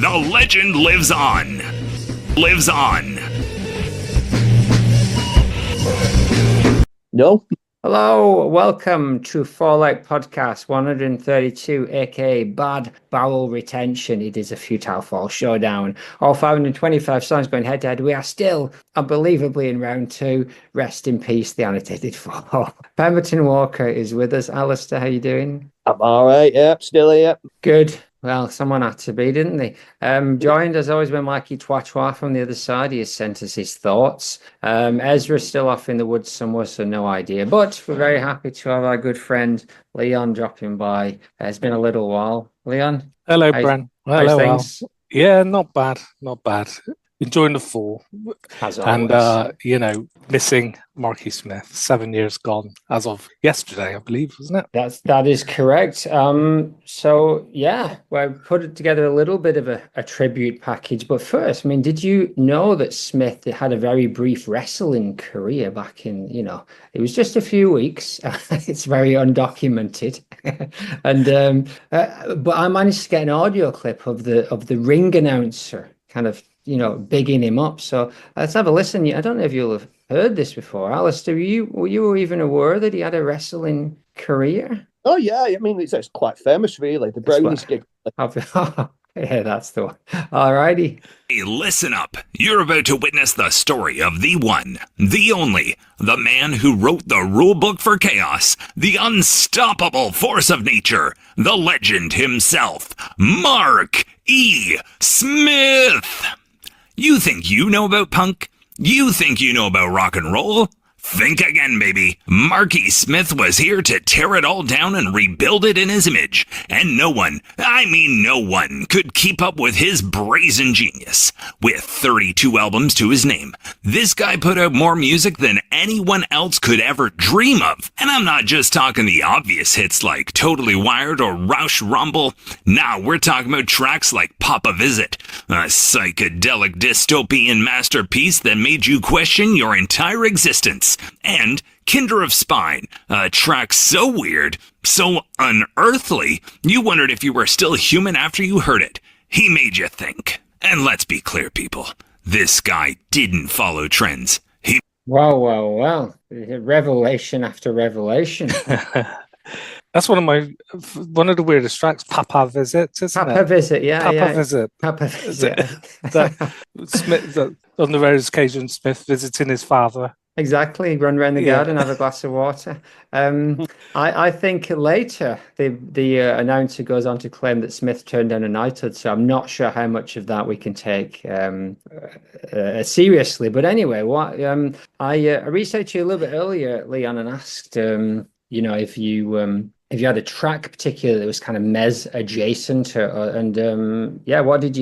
The legend lives on. Lives on. No. Hello, welcome to Fallout Podcast 132, aka Bad Bowel Retention. It is a futile fall showdown. All 525 songs going head to head. We are still unbelievably in round 2. Rest in peace, the annotated fall. Pemberton Walker is with us. Alistair, how you doing? I'm all right. Yep, still here. Good. Well, someone had to be, didn't they? Joined as always by Mikey Twatwa from the other side. He has sent us his thoughts. Ezra's still off in the woods somewhere, so no idea. But we're very happy to have our good friend Leon dropping by. It's been a little while. Leon? Hello, Bren. Hello, things? Yeah, not bad. Not bad. Enjoying the fall. As always. And, missing Marky Smith. 7 years gone as of yesterday, I believe, wasn't it? That is correct. So, yeah, we put together a little bit of a tribute package. But first, I mean, did you know that Smith had a very brief wrestling career back in, it was just a few weeks. It's very undocumented. And but I managed to get an audio clip of the ring announcer kind of bigging him up. So let's have a listen. I don't know if you'll have heard this before. Alistair, were you even aware that he had a wrestling career? Oh, yeah. I mean, it's quite famous, really. The Brownies gig. Yeah, that's the one. All righty. Hey, listen up. You're about to witness the story of the one, the only, the man who wrote the rule book for chaos, the unstoppable force of nature, the legend himself, Mark E. Smith. You think you know about punk? You think you know about rock and roll? Think again, baby. Marky Smith was here to tear it all down and rebuild it in his image. And no one, I mean no one, could keep up with his brazen genius. With 32 albums to his name, this guy put out more music than anyone else could ever dream of. And I'm not just talking the obvious hits like Totally Wired or Roush Rumble. Nah, we're talking about tracks like Papa Visit, a psychedelic dystopian masterpiece that made you question your entire existence. And Kinder of Spine, a track so weird, so unearthly, you wondered if you were still human after you heard it. He made you think. And let's be clear, people, this guy didn't follow trends. Well. Revelation after revelation. That's one of the weirdest tracks, Papa Visit, isn't it? Papa Visit, yeah. Papa Visit. Papa Visit. Smith, on the various occasions, Smith visiting his father. Exactly, run around the garden, have a glass of water. I think later the announcer goes on to claim that Smith turned down a knighthood, so I'm not sure how much of that we can take seriously. But anyway, I researched you a little bit earlier, Leon, and asked if you had a track particular that was kind of MES adjacent, what did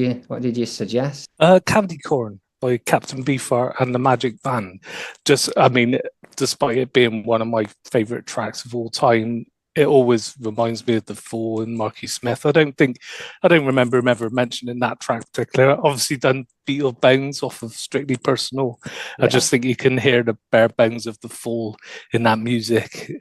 you suggest? Candy Corn by Captain Beefheart and the Magic Band. Despite it being one of my favourite tracks of all time, it always reminds me of The Fall and Marky Smith. I don't remember him ever mentioning that track particularly. Obviously done Beat of Bones off of Strictly Personal. Yeah. I just think you can hear the bare bones of The Fall in that music,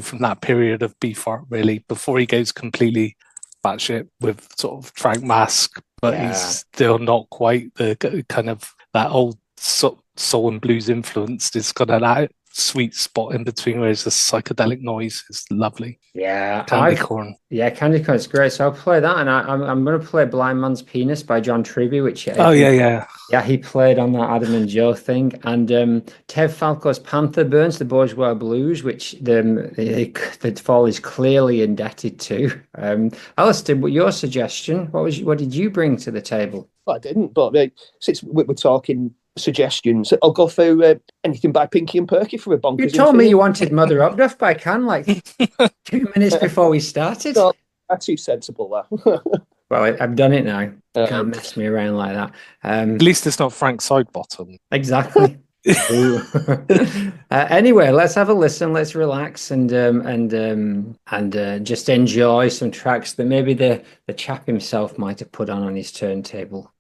from that period of Beefheart, really, before he goes completely batshit with sort of Frank Mask, but he's still not quite the kind of that old soul and blues influence. It's got that sweet spot in between where it's a psychedelic noise. It's lovely. Yeah. Candy Corn. Yeah, Candy Corn is great. So I'll play that, and I'm going to play Blind Man's Penis by John Truby, which he played on that Adam and Joe thing, and Tev Falco's Panther Burns, the Bourgeois Blues, which the Fall is clearly indebted to. Alistair, your suggestion, what did you bring to the table? Well, I didn't, but since we're talking suggestions, I'll go through anything by Pinky and Perky for a bonkers. You told me you wanted Mother Upruff by Can like 2 minutes before we started. No, that's too sensible, that. Well, I've done it now. Can't mess me around like that. At least it's not Frank Sidebottom. Exactly. Anyway, let's have a listen. Let's relax and just enjoy some tracks that maybe the chap himself might have put on his turntable.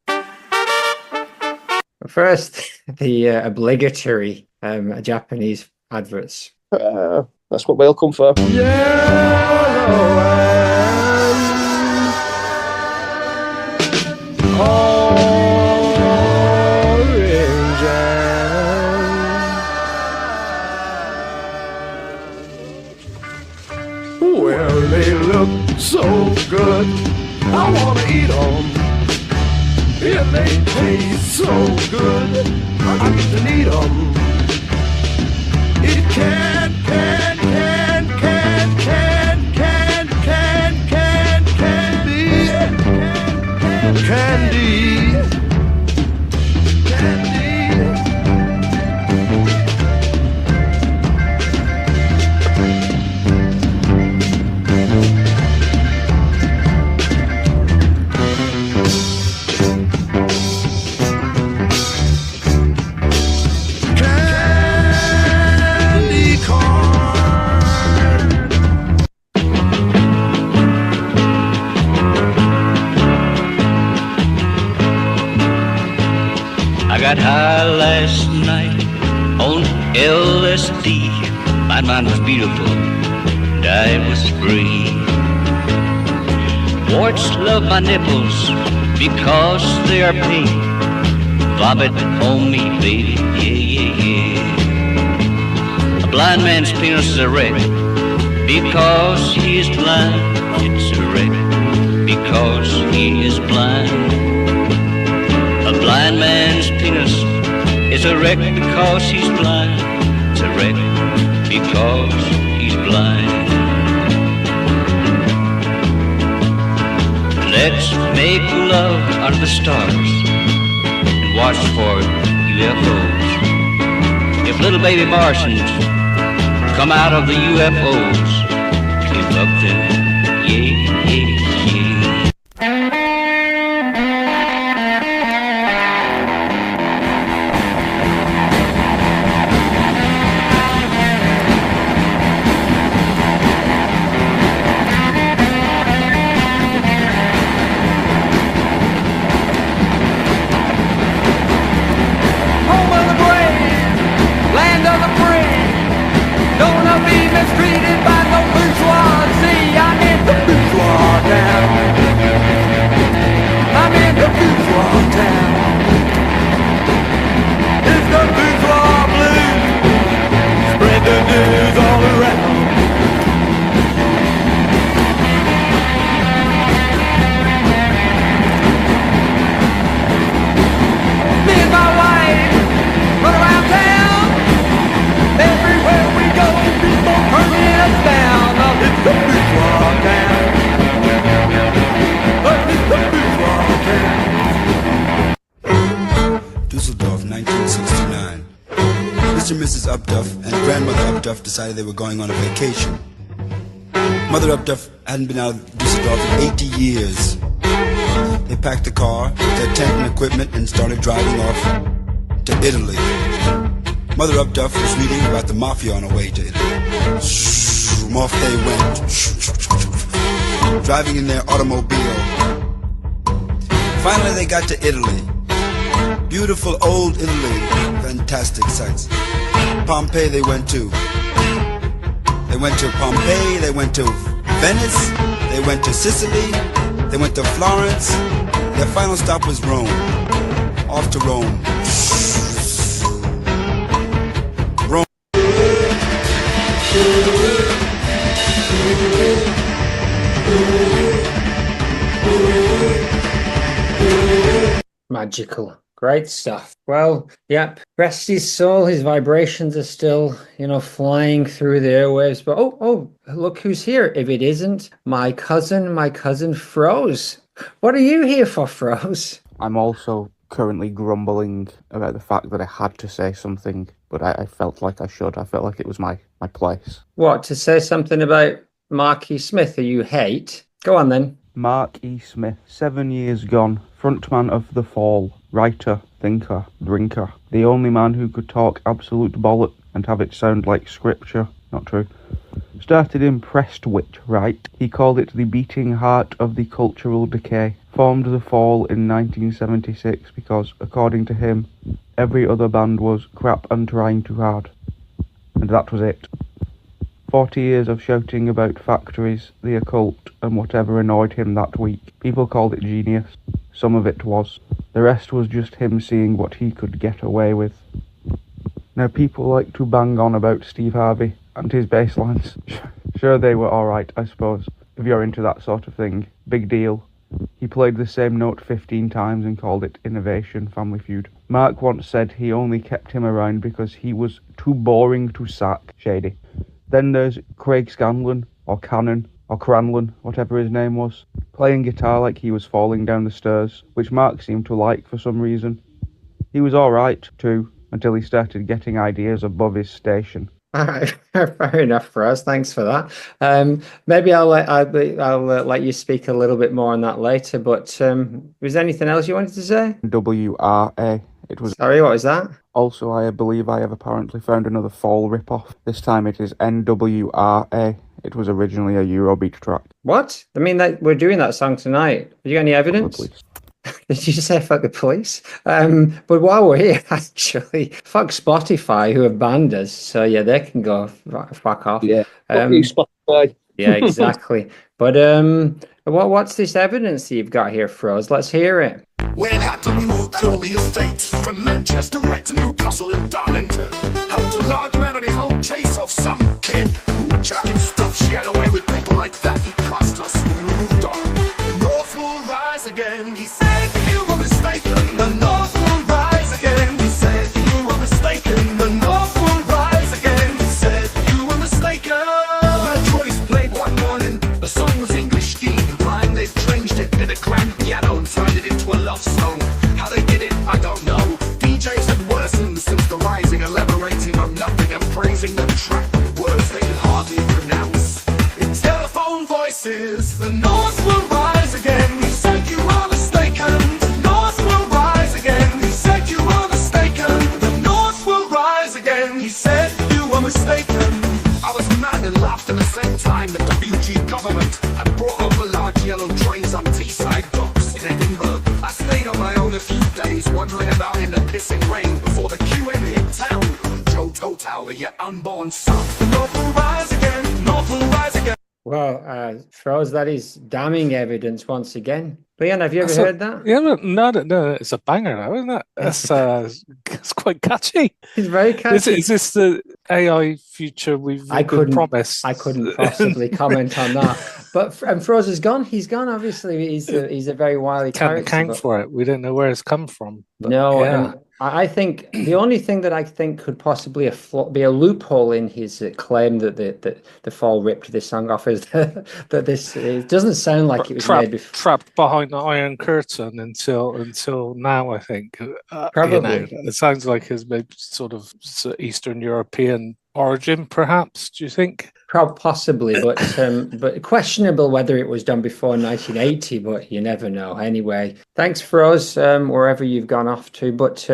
First, the obligatory Japanese adverts. That's what we'll come for. Well, they look so good, I wanna eat them. Yeah, they taste so good, I get to need them. It can be candy. I got high last night on LSD. My mind was beautiful, and I was free. Warts love my nipples because they are pink. Vomit on me, baby, yeah, yeah, yeah. A blind man's penis is a wreck because he is blind. It's a wreck because he is blind. A blind man's penis is a wreck because he's blind. It's a wreck because he's blind. Let's make love under the stars and watch for UFOs. If little baby Martians come out of the UFOs, we love them, yeah, yeah, yeah. Mistreated by no bourgeoisie. I'm in the bourgeois town. I'm in the bourgeois town. It's the bourgeois blues. Spread the news all around. Me and my wife run around town. Everywhere we go, people turning us down. Oh, it's the bourgeois town. Oh, it's the bourgeois town. Dusseldorf, 1969. Mr. and Mrs. Upduff and Grandmother Upduff decided they were going on a vacation. Mother Upduff hadn't been out of Dusseldorf in 80 years. They packed a car, their tent and equipment, and started driving off to Italy. Mother Upduff was reading about the mafia on her way to Italy. Off they went, driving in their automobile. Finally they got to Italy. Beautiful old Italy, fantastic sights. Pompeii they went to. They went to Pompeii, they went to Venice, they went to Sicily, they went to Florence. Their final stop was Rome. Off to Rome. Magical. Great stuff. Well, yep. Rest his soul. His vibrations are still, flying through the airwaves. But oh, look who's here. If it isn't my cousin Froze. What are you here for, Froze? I'm also currently grumbling about the fact that I had to say something, but I felt like I should. I felt like it was my place. What, to say something about Mark E. Smith who you hate? Go on then. Mark E. Smith, 7 years gone, frontman of The Fall, writer, thinker, drinker, the only man who could talk absolute bollock and have it sound like scripture. Not true. Started in Prestwich, right? He called it the beating heart of the cultural decay. Formed The Fall in 1976 because, according to him, every other band was crap and trying too hard. And that was it. 40 years of shouting about factories, the occult, and whatever annoyed him that week. People called it genius. some of it was. The rest was just him seeing what he could get away with. Now, people like to bang on about Steve Harvey and his bass lines. Sure, they were alright, I suppose, if you're into that sort of thing. Big deal. He played the same note 15 times and called it Innovation Family Feud. Mark once said he only kept him around because he was too boring to sack. Shady. Then there's Craig Scanlon, or Cannon, or Cranlon, whatever his name was, playing guitar like he was falling down the stairs, which Mark seemed to like for some reason. He was alright, too, until he started getting ideas above his station. All right, fair enough for us. Thanks for that. Maybe I'll let you speak a little bit more on that later. But was there anything else you wanted to say? WRA. It was. Sorry, what was that? Also, I believe I have apparently found another Fall rip-off. This time it is NWRA. It was originally a Eurobeat track. What? I mean, we're doing that song tonight. Have you got any evidence? Did you say fuck the police? But while we're here, actually, fuck Spotify, who have banned us. So yeah, they can go fuck off. Yeah. Fuck you, Spotify. Yeah, exactly. But what's this evidence that you've got here for us? Let's hear it. We had to move to the estates from Manchester right to Newcastle and Darlington. Helped a large man on his own chase of some kid who jacking stuff. She had away with people like that. He cost us. We moved on. North will rise again. He said you were mistaken. The North will rise again. He said you were mistaken. The North will rise again. He said you were mistaken. My choice played one morning. The song was English scheme. Blind, they've changed it in a grand piano and turned it into a love song. How they did it, I don't know. DJs had worsened since the rising, elaborating on nothing and praising the track with words they could hardly pronounce. In telephone voices, the North will rise again. He said you are mistaken. The North will rise again. He said you are mistaken. The North will rise again. He said you were mistaken. I was mad and laughed at the same time. The WG government had brought over large yellow trains on Teesside docks in Edinburgh. I stayed on my own a few days, wandering about in the pissing rain before the QN hit town. Joe Total, the yet unborn son. The North will rise again. North will rise again. Well, for us, that is damning evidence once again. Leon, have you ever heard that? Yeah, no, it's a banger now, isn't it? It's quite catchy. It's very catchy. Is this the AI future we've been promised? I couldn't possibly comment on that. But Froz is gone. He's gone. Obviously, he's a very wily character. Can't account for it. We don't know where it's come from. But no, yeah. I think the only thing that I think could possibly be a loophole in his claim that the Fall ripped this song off is that it doesn't sound like it was made before. Trapped behind the Iron Curtain until now, I think. Probably. It sounds like his maybe sort of Eastern European origin, perhaps. Do you think? Possibly, but questionable whether it was done before 1980. But you never know. Anyway, thanks for us wherever you've gone off to. But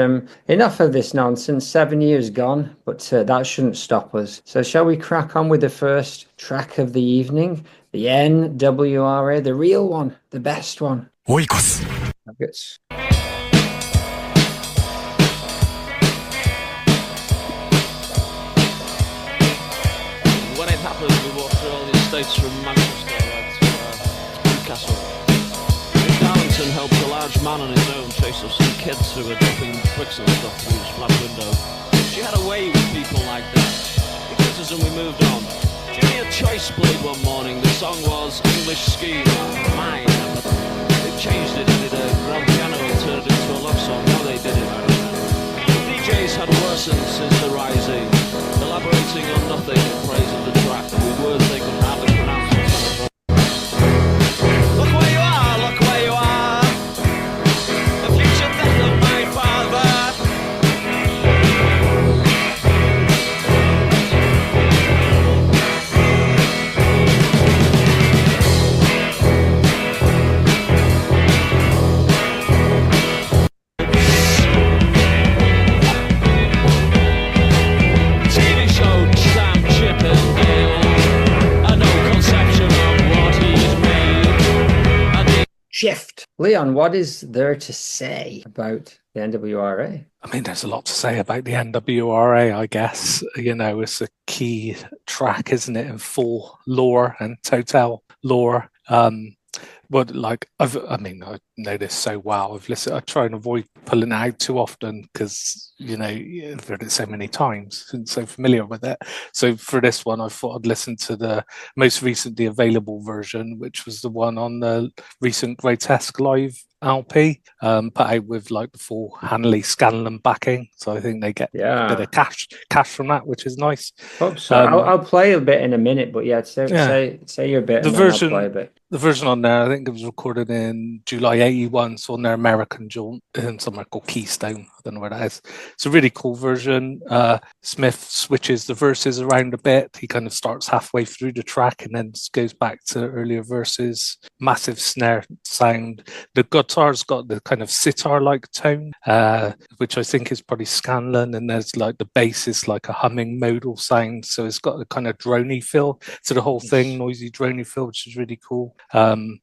enough of this nonsense. 7 years gone, but that shouldn't stop us. So shall we crack on with the first track of the evening? The NWRA, the real one, the best one. Oikos. Nuggets. When it happened, we walked through all the estates from Manchester to Newcastle. Darlington helped a large man on his own chase of some kids who were dropping bricks and stuff through his flat window. She had a way with people like that. He kissed us and we moved on. Jimmy had choice played one morning. The song was English Scheme, mine. They changed it, did a grand piano and turned it into a love song. How they did it, I don't know. DJs had worsened since the rising, elaborating on nothing in praise of the track with words they could hardly pronounce. Look where you are, look where you are. The future death of my father. TV show Sam Chippendale. I no conception of what he's made. And the Shift. Leon, what is there to say about the NWRA? I mean, there's a lot to say about the NWRA, I guess. You know, it's a key track, isn't it, in full lore and total lore. But like I know this so well. I try and avoid pulling it out too often because I've heard it so many times and so familiar with it. So for this one, I thought I'd listen to the most recently available version, which was the one on the recent Grotesque Live LP, put out with like the full Hanley Scanlon backing. So I think they get a bit of cash from that, which is nice. Hope so. I'll play a bit in a minute, but say your bit. The version, I'll play a bit. The version on there, I think it was recorded in July '81, so on their American jaunt in somewhere called Keystone. I don't know where that is. It's a really cool version. Smith switches the verses around a bit. He kind of starts halfway through the track and then goes back to earlier verses. Massive snare sound. The guitar's got the kind of sitar-like tone, which I think is probably Scanlon, and there's like the bass is like a humming modal sound, so it's got a kind of drony feel to the whole thing, noisy drony feel, which is really cool. Kind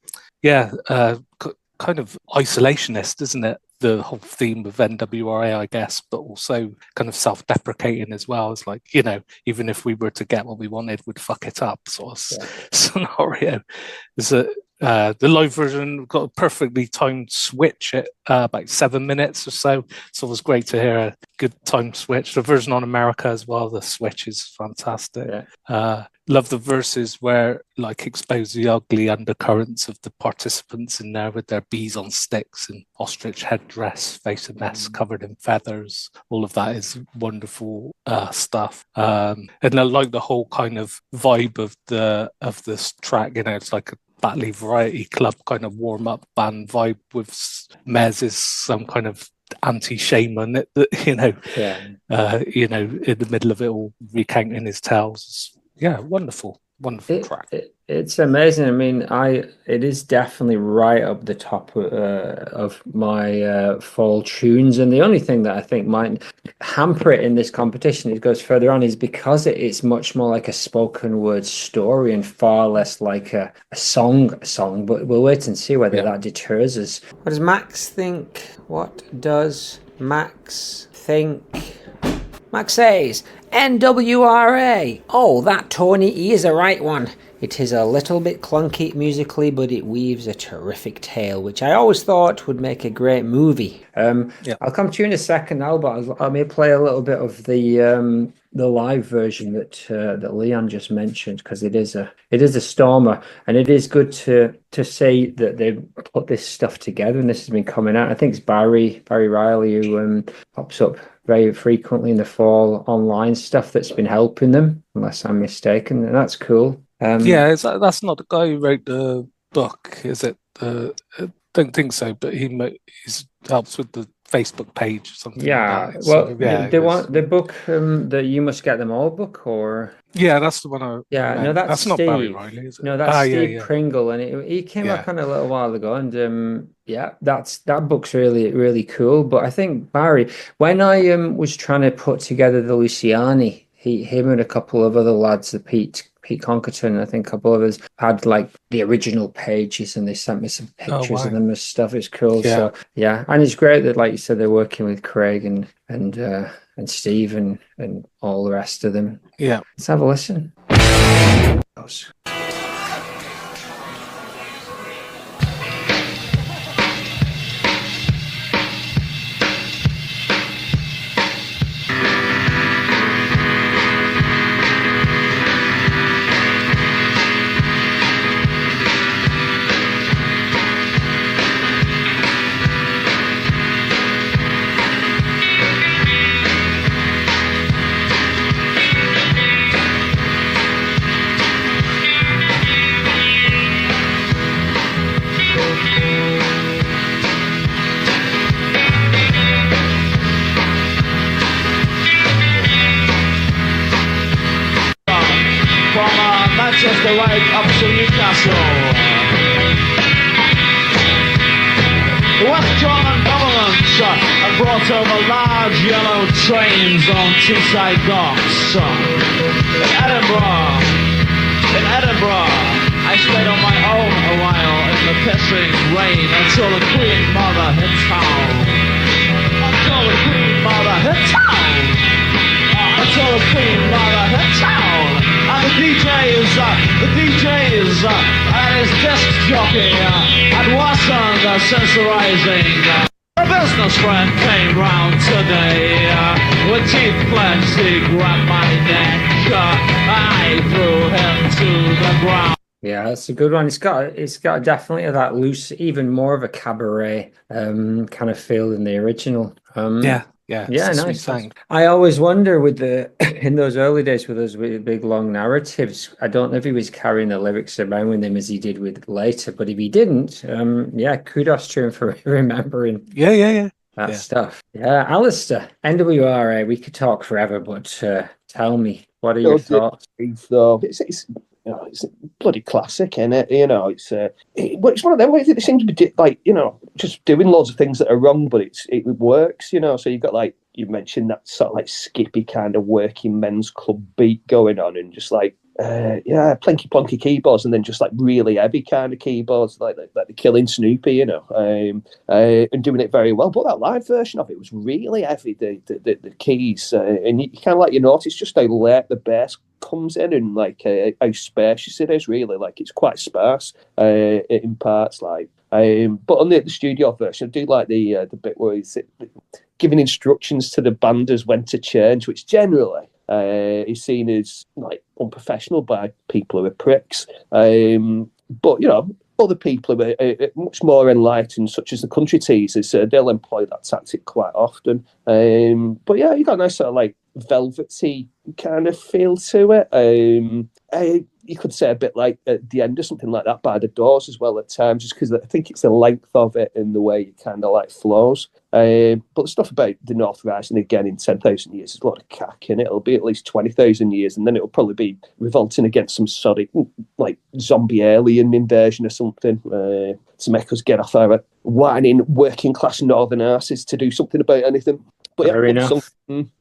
of isolationist, isn't it? The whole theme of NWRA, I guess, but also kind of self-deprecating as well. It's like, even if we were to get what we wanted, we'd fuck it up sort of scenario. The live version got a perfectly timed switch at about 7 minutes or so. So it was great to hear a good timed switch. The version on America as well, the switch is fantastic. Love the verses where like expose the ugly undercurrents of the participants in there with their bees on sticks and ostrich headdress, face a mess covered in feathers. All of that is wonderful stuff. And I like the whole kind of vibe of this track. It's like a Batley Variety Club kind of warm-up band vibe with MES is some kind of anti-shaman, in the middle of it all, recounting his tales. Wonderful track. It's amazing. I mean, it is definitely right up the top of my fall tunes. And the only thing that I think might hamper it in this competition, it goes further on, is because it's much more like a spoken word story and far less like a song. But we'll wait and see whether that deters us. What does Max think? Max says, NWRA. Oh, that Tony E is a right one. It is a little bit clunky musically, but it weaves a terrific tale, which I always thought would make a great movie. I'll come to you in a second now, but I may play a little bit of the live version that Leon just mentioned, because it is a stormer, and it is good to see that they've put this stuff together, and this has been coming out. I think it's Barry Riley who pops up very frequently in the fall online stuff that's been helping them, unless I'm mistaken, and that's cool. That's not the guy who wrote the book, is it? I don't think so, but he helps with the Facebook page or something. Like that. The book, the You Must Get Them All book, or that's the one. That's not Steve. Barry Riley, is it? No, that's Steve Pringle, and he came back on a little while ago, and that book's really, really cool. But I think Barry, when I was trying to put together the Luciani, him and a couple of other lads, the Pete Conkerton, I think a couple of us, had like the original pages, and they sent me some pictures of them and stuff. It's cool. So and it's great that, like you said, they're working with Craig and Steve and all the rest of them. Let's have a listen. Manchester right up to Newcastle. The Western government have brought over large yellow trains on Teesside docks. In Edinburgh, I stayed on my own a while in the pissing rain until the Queen Mother hit town. Until the Queen Mother hit town. And the DJs and his disc jockey sensorizing. A business friend came round today with teeth clenched. He grabbed my neck. I threw him to the ground. Yeah, that's a good one. It's got definitely that loose, even more of a cabaret kind of feel than the original. Yeah, Yeah, it's a sweet nice. thing. I always wonder with the in those early days with those really big long narratives. I don't know if he was carrying the lyrics around with him as he did with later, but if he didn't, yeah, kudos to him for remembering that stuff. Yeah, Alistair, NWRA. We could talk forever, but tell me, what are your thoughts? Though it's you know, it's a bloody classic, isn't it? You know, it's one of them ways that it seems to be like, you know, just doing loads of things that are wrong, but it works, you know. So you've got, like you mentioned, that sort of like skippy kind of working men's club beat going on, and just like plinky plonky keyboards, and then just like really heavy kind of keyboards, like the Killing Snoopy, you know, and doing it very well. But that live version of it was really heavy, the keys, and you kind of like, you notice just how late the bass comes in, and like how spacious it is. Really, like it's quite sparse in parts, like. But on the studio version, I do like the bit where he's giving instructions to the banders when to change, which generally is seen as like unprofessional by people who are pricks. But you know, other people who are much more enlightened, such as the country teasers, they'll employ that tactic quite often. But yeah, you got a nice sort of like velvety kind of feel to it. You could say a bit like at the end or something like that by the Doors as well at times, just because I think it's the length of it and the way it kind of like flows. But the stuff about the North Rising again in 10,000 years is a lot of cack in it. It'll be at least 20,000 years, and then it'll probably be revolting against some sort of like zombie alien invasion or something to make us get off our whining working class northern asses to do something about anything. But fair enough.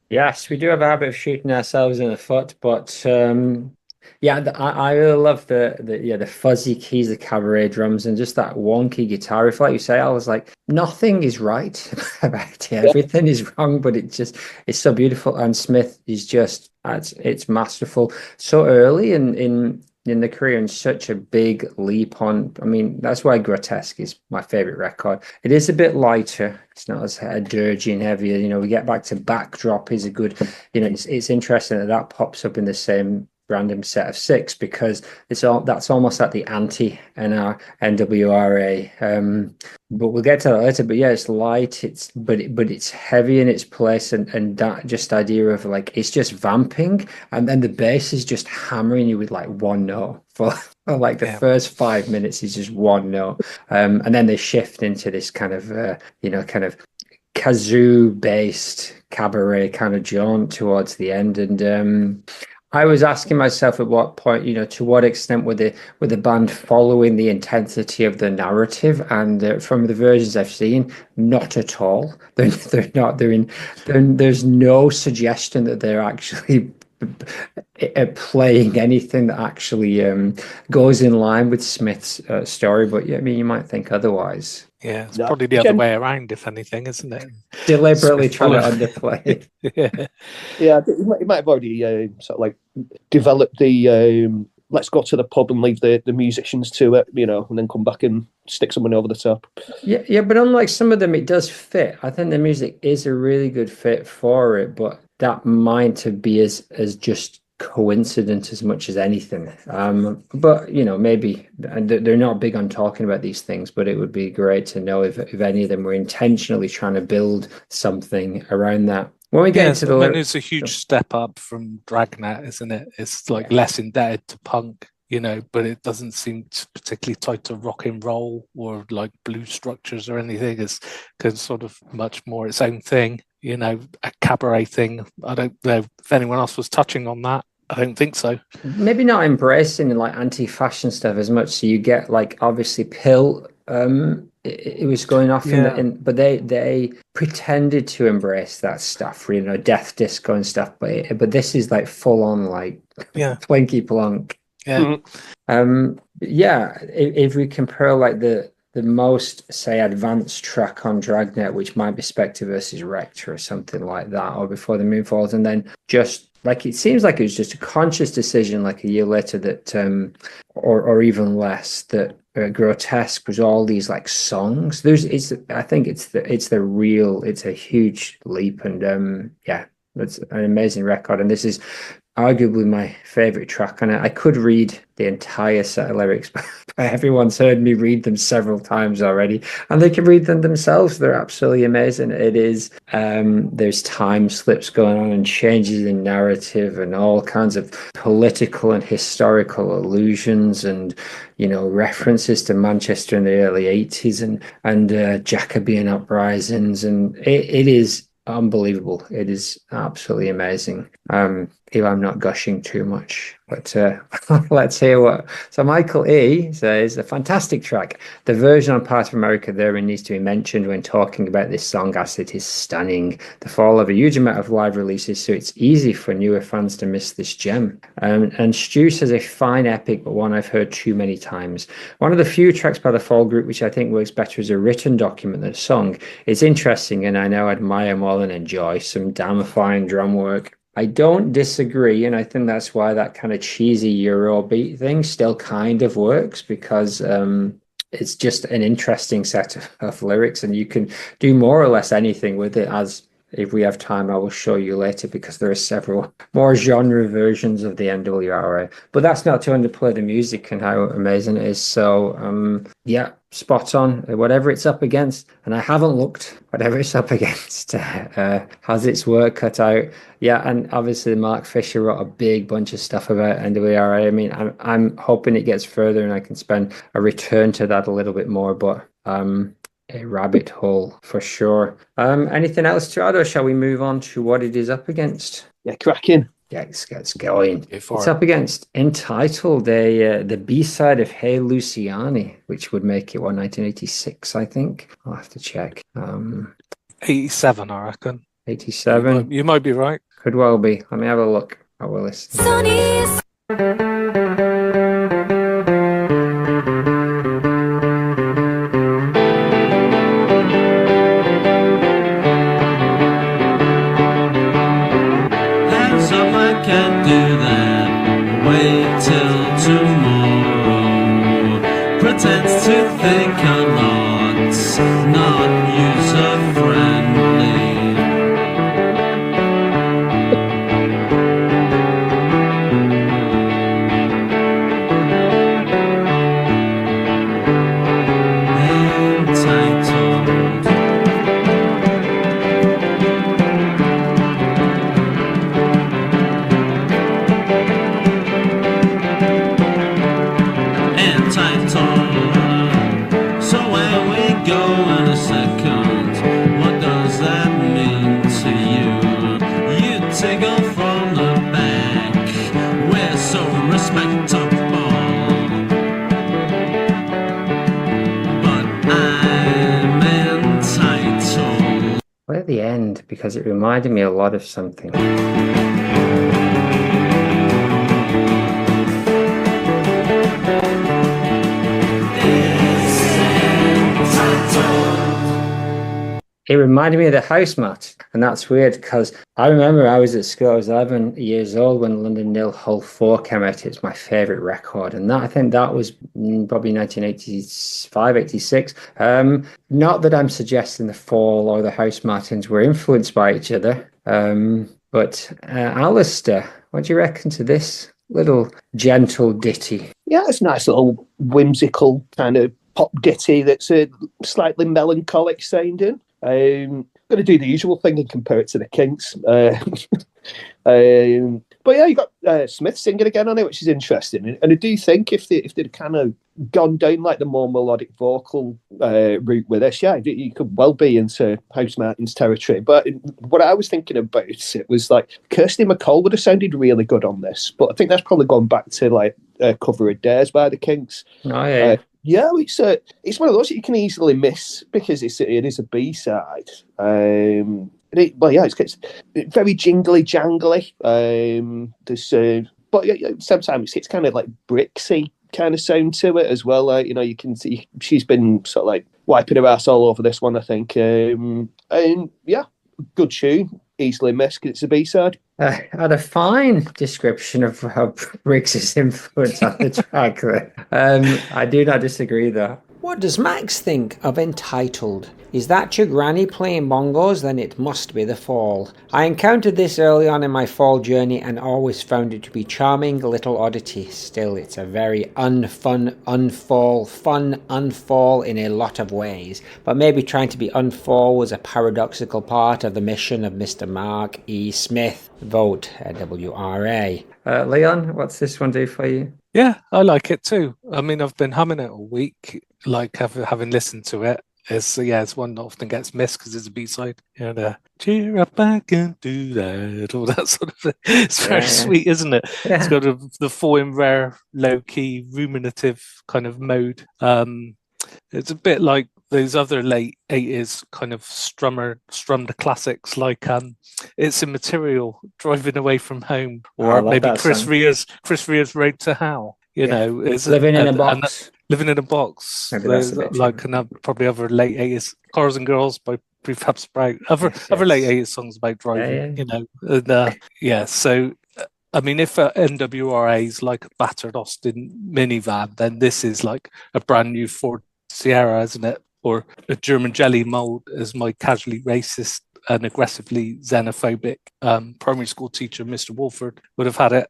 Yes, we do have a habit of shooting ourselves in the foot, but I really love the fuzzy keys, the cabaret drums, and just that wonky guitar riff. Like you say, I was like, nothing is right about it. Everything is wrong, but it's so beautiful. And Smith is just it's masterful. So early in the career, and such a big leap on. I mean, that's why Grotesque is my favorite record. It is a bit lighter. It's not as dirgy and heavier. You know, we get back to Backdrop is a good. You know, it's interesting that pops up in the same random set of 6, because that's almost like the anti NWRA. But we'll get to that later. But yeah, it's light. But it's heavy in its place, and that just idea of like it's just vamping, and then the bass is just hammering you with like one note for like the first 5 minutes is just one note, and then they shift into this kind of kind of kazoo based cabaret kind of jaunt towards the end, and I was asking myself at what point, you know, to what extent were the band following the intensity of the narrative, and from the versions I've seen, not at all. They're not. There's no suggestion that they're actually playing anything that actually goes in line with Smith's story. But yeah, I mean, you might think otherwise. Yeah, it's probably the other way around, if anything, isn't it? Deliberately trying to underplay it. Yeah, it might have already sort of like developed the let's go to the pub and leave the musicians to it, you know, and then come back and stick someone over the top. Yeah, but unlike some of them, it does fit. I think the music is a really good fit for it, but that might be as just coincidence as much as anything. But you know, maybe they're not big on talking about these things, but it would be great to know if any of them were intentionally trying to build something around that. When we get into the it's a huge step up from Dragnet, isn't it? It's like less indebted to punk, you know, but it doesn't seem particularly tied to rock and roll or like blues structures or anything. It's sort of much more its own thing, you know, a cabaret thing. I don't know if anyone else was touching on that. I don't think so. Maybe not embracing like anti-fashion stuff as much. So you get like obviously P.O.D.C.A.S.T. It was going off but they pretended to embrace that stuff, you know, death disco and stuff. But this is like full on like plinky plonk. Yeah. If we compare like the most, say, advanced track on Dragnet, which might be Spectre versus Rector or something like that, or Before the Moon Falls, and then just like it seems like it was just a conscious decision like a year later that or even less, that grotesque was all these like songs. I think it's a huge leap, and yeah, it's an amazing record. And this is arguably my favorite track on it. I could read the entire set of lyrics, but everyone's heard me read them several times already, and they can read them themselves. They're absolutely amazing. It is, there's time slips going on and changes in narrative and all kinds of political and historical allusions, and references to Manchester in the early 80s and Jacobean uprisings, and it is unbelievable. It is absolutely amazing. If I'm not gushing too much, but let's hear what. So Michael E says, a fantastic track. The version on Part of America therein needs to be mentioned when talking about this song, as it is stunning. The Fall have a huge amount of live releases, so it's easy for newer fans to miss this gem. And Stu says, a fine epic, but one I've heard too many times. One of the few tracks by the Fall group which I think works better as a written document than a song. It's interesting, and I now admire more and enjoy some damnifying drum work. I don't disagree, and I think that's why that kind of cheesy Euro beat thing still kind of works, because it's just an interesting set of lyrics, and you can do more or less anything with it. As if we have time, I will show you later, because there are several more genre versions of the NWRA. But that's not to underplay the music and how amazing it is. So yeah, spot on. Whatever it's up against, and I haven't looked, whatever it's up against has its work cut out. Yeah, and obviously Mark Fisher wrote a big bunch of stuff about NWRA. I mean, I'm hoping it gets further and I can spend a return to that a little bit more, but a rabbit hole for sure. Anything else to add, or shall we move on to what it is up against? Yeah, cracking. Yeah, it's going. It's up against Entitled, the B-side of Hey Luciani, which would make it 1986, I think. I'll have to check. 87, I reckon. 87. You might be right. Could well be. Let me have a look. I will listen. Pretends to think a lot, not user-friendly. At the end, because it reminded me a lot of something. It reminded me of the House Mat, and that's weird because I remember I was at school. I was 11 years old when London Nil Hull 4 came out. It's my favorite record, and I think that was probably 1985, 86. Not that I'm suggesting the Fall or the House Martins were influenced by each other, but Alistair, what do you reckon to this little gentle ditty? Yeah, it's a nice little whimsical kind of pop ditty that's slightly melancholic sounding. I'm going to do the usual thing and compare it to the Kinks. But yeah, you got Smith singing again on it, which is interesting. And I do think if they'd kind of gone down like the more melodic vocal route with this, yeah, you could well be into House Martin's territory. But what I was thinking about it was like Kirsty MacColl would have sounded really good on this. But I think that's probably gone back to like a cover of Dares by the Kinks. Oh, yeah. Yeah, it's one of those that you can easily miss because it is a B-side. It's very jingly jangly. But yeah, sometimes it's kind of like Brixie kind of sound to it as well. Like, you can see she's been sort of like wiping her ass all over this one, I think. And yeah, good tune. easily missed because it's a B-side. Had a fine description of Briggs's influence on the track there. I do not disagree, though. What does Max think of Entitled? Is that your granny playing bongos? Then it must be the Fall. I encountered this early on in my Fall journey and always found it to be charming little oddity. Still, it's a very fun unfall in a lot of ways. But maybe trying to be unfall was a paradoxical part of the mission of Mr. Mark E. Smith. Vote WRA. Leon, what's this one do for you? Yeah, I like it too. I mean, I've been humming it all week, like having listened to it. It's one that often gets missed because it's a B-side. Cheer up, I can do that, all that sort of thing. It's very sweet, isn't it? Yeah. It's got the full in rare, low-key, ruminative kind of mode. It's a bit like those other late 80s kind of strummed classics like It's Immaterial, Driving Away from Home, or maybe Chris Rea's Road to Hell. It's Living in a Box. Living in a Box. There's like probably other late 80s Cars and Girls by Prefab Sprout. Other late 80s songs about driving, So I mean, if NWRA is like a battered Austin minivan, then this is like a brand new Ford Sierra, isn't it? Or a German jelly mold, as my casually racist and aggressively xenophobic primary school teacher, Mr. Wolford, would have had it.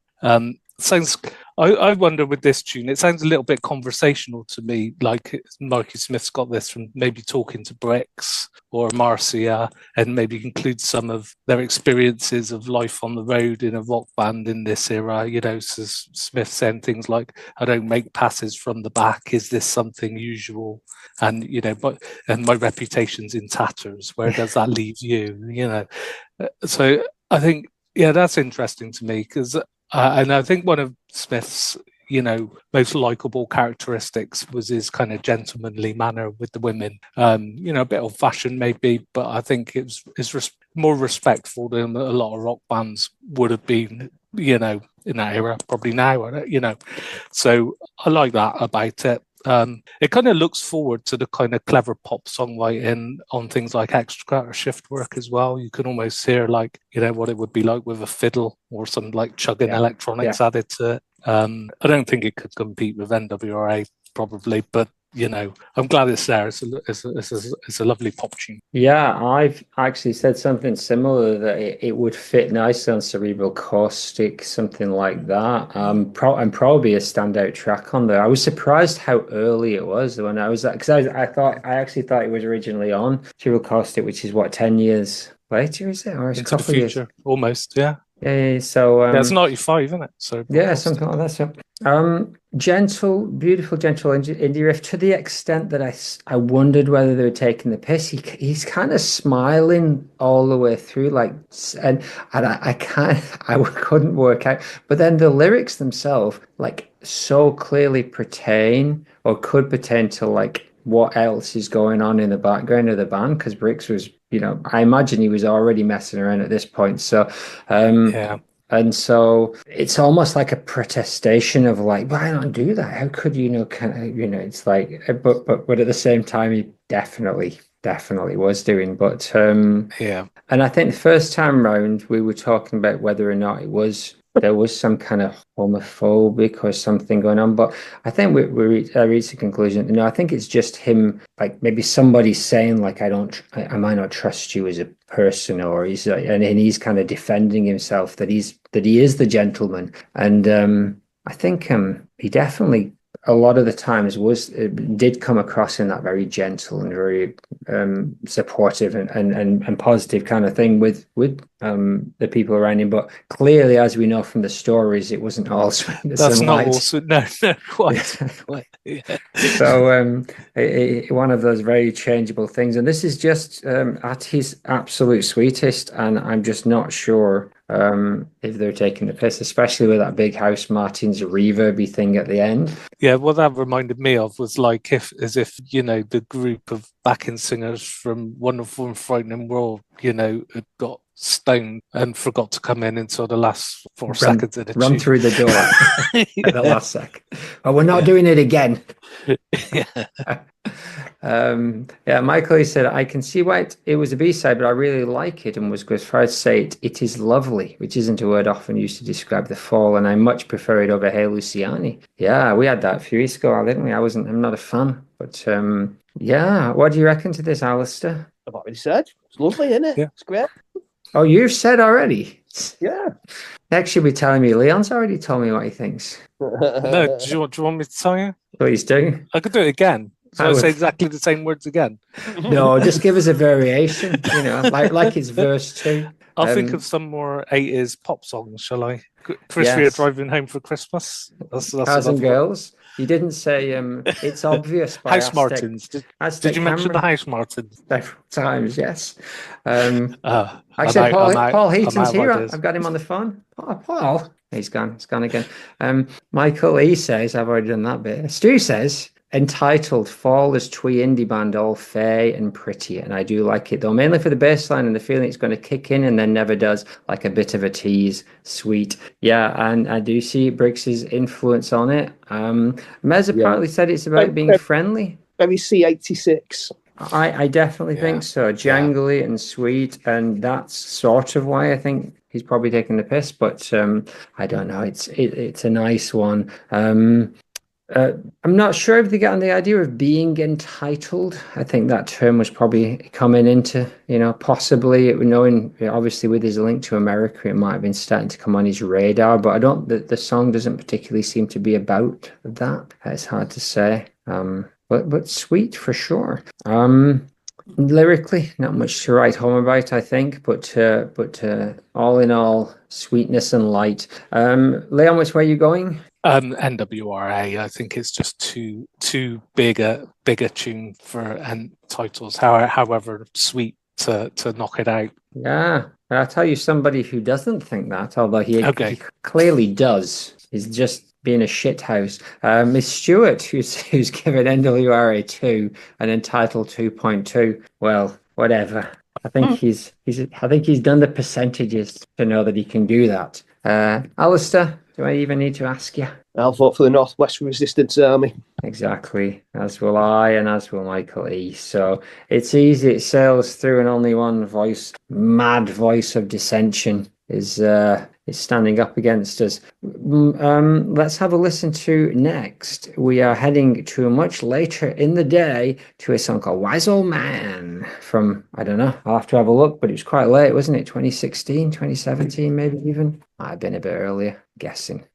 I wonder with this tune, it sounds a little bit conversational to me, like Marky Smith's got this from maybe talking to Bricks or Marcia, and maybe include some of their experiences of life on the road in a rock band in this era. So Smith saying things like, I don't make passes from the back, is this something usual? And, and my reputation's in tatters, where does that leave you? So I think, that's interesting to me, because and I think one of Smith's, most likable characteristics was his kind of gentlemanly manner with the women. A bit old-fashioned maybe, but I think it's more respectful than a lot of rock bands would have been, in that era, probably now, So I like that about it. It kind of looks forward to the kind of clever pop songwriting on things like extra shift work as well. You can almost hear like, what it would be like with a fiddle or some like chugging electronics added to it. I don't think it could compete with NWRA probably, but I'm glad it's there. It's a lovely pop tune. Yeah, I've actually said something similar, that it would fit nicely on Cerebral Caustic, something like that. And probably a standout track on there. I was surprised how early it was when I was, because I actually thought it was originally on Cerebral Caustic, which is what, 10 years later, is it? Or it's Into the future, almost, yeah. Yeah, so it's 95, isn't it? So something like that. So gentle, beautiful, gentle indie riff, to the extent that I wondered whether they were taking the piss. He's kind of smiling all the way through, like, and I couldn't work out. But then the lyrics themselves, like, so clearly pertain or could pertain to like what else is going on in the background of the band, because Bricks was, I imagine he was already messing around at this point. So, and so it's almost like a protestation of like, why not do that? How could it's like, but at the same time, he definitely was doing. But and I think the first time round we were talking about whether or not there was some kind of homophobic or something going on, but I think I reached the conclusion. I think it's just him, like maybe somebody saying like, I might not trust you as a person, or he's and he's kind of defending himself that he is the gentleman, and I think he definitely a lot of the times did come across in that very gentle and very supportive and positive kind of thing with the people around him. But clearly, as we know from the stories, it wasn't all that's not also no quite. Yeah. So one of those very changeable things, and this is just at his absolute sweetest, and I'm just not sure if they're taking the piss, especially with that big House Martins reverby thing at the end. Yeah, what that reminded me of was like as if the group of backing singers from Wonderful and Frightening World, had got stoned and forgot to come in until the last 4 seconds of the Run tune. through the door at the last sec. Oh, we're not doing it again. Michael, he said, I can see why it was a B-side, but I really like it and was going as far as to say it is lovely, which isn't a word often used to describe the Fall, and I much prefer it over Hey Luciani. Yeah, we had that a few weeks ago, didn't we? I'm not a fan, but what do you reckon to this, Alistair? I've already said. It's lovely, isn't it? Yeah. It's great. Oh, you've said already? Yeah. Next you'll be telling me. Leon's already told me what he thinks. No, do you want me to tell you? Please do. I could do it again. So I say exactly the same words again. No, just give us a variation, like it's verse 2. I'll think of some more 80s pop songs, shall I? Chris, we are driving home for Christmas. That's Guys and Girls. You didn't say It's Obvious by House Martins. Did you mention the House Martins? Several times, yes. I said Paul Heaton's here. I've got him on the phone. Paul. He's gone. He's gone again. Michael E says, I've already done that bit. Stu says, entitled Fall as Twee indie band, all fair and pretty, and I do like it though, mainly for the bass line and the feeling it's going to kick in and then never does, like a bit of a tease. Sweet. Yeah, and I do see Briggs's influence on it. Mez apparently said it's about being friendly. Very C86. I definitely think so. Jangly and sweet, and that's sort of why I think he's probably taking the piss, but I don't know. It's a nice one. I'm not sure if they get on the idea of being entitled. I think that term was probably coming into, possibly knowing, obviously with his link to America, it might have been starting to come on his radar, but the song doesn't particularly seem to be about that. It's hard to say. But sweet for sure. Lyrically, not much to write home about, I think, but all in all, sweetness and light. Leon, which way are you going? NWRA. I think it's just too big a tune for titles. However sweet to knock it out. Yeah, I'll tell you somebody who doesn't think that, although he clearly does. Is just being a shithouse. Miss Stewart, who's given NWRA 2 and entitled 2.2. Well, whatever. I think he's done the percentages to know that he can do that. Alistair, do I even need to ask you? I'll vote for the Northwest Resistance Army. Exactly, as will I, and as will Michael E. So it's easy, it sails through, and only one voice, mad voice of dissension, is standing up against us. Let's have a listen to next. We are heading to much later in the day to a song called Wise Old Man from, I don't know, I'll have to have a look, but it was quite late, wasn't it? 2016, 2017, maybe even. Might have been a bit earlier.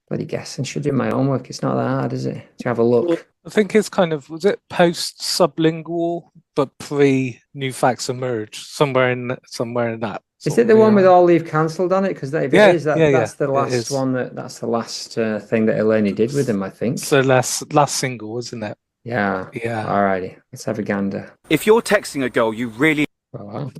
Bloody guessing. Should do my homework. It's not that hard, is it? To have a look. I think it's kind of, was it post-sublingual, but pre-New Facts Emerge? Somewhere in that. Is it the one with All Leave Cancelled on it? Because that's the last one. That's the last thing that Eleni did with him, I think. So last single, isn't it? Yeah. Yeah. Alrighty. Let's have a gander. If you're texting a girl, you really... Oh, wow.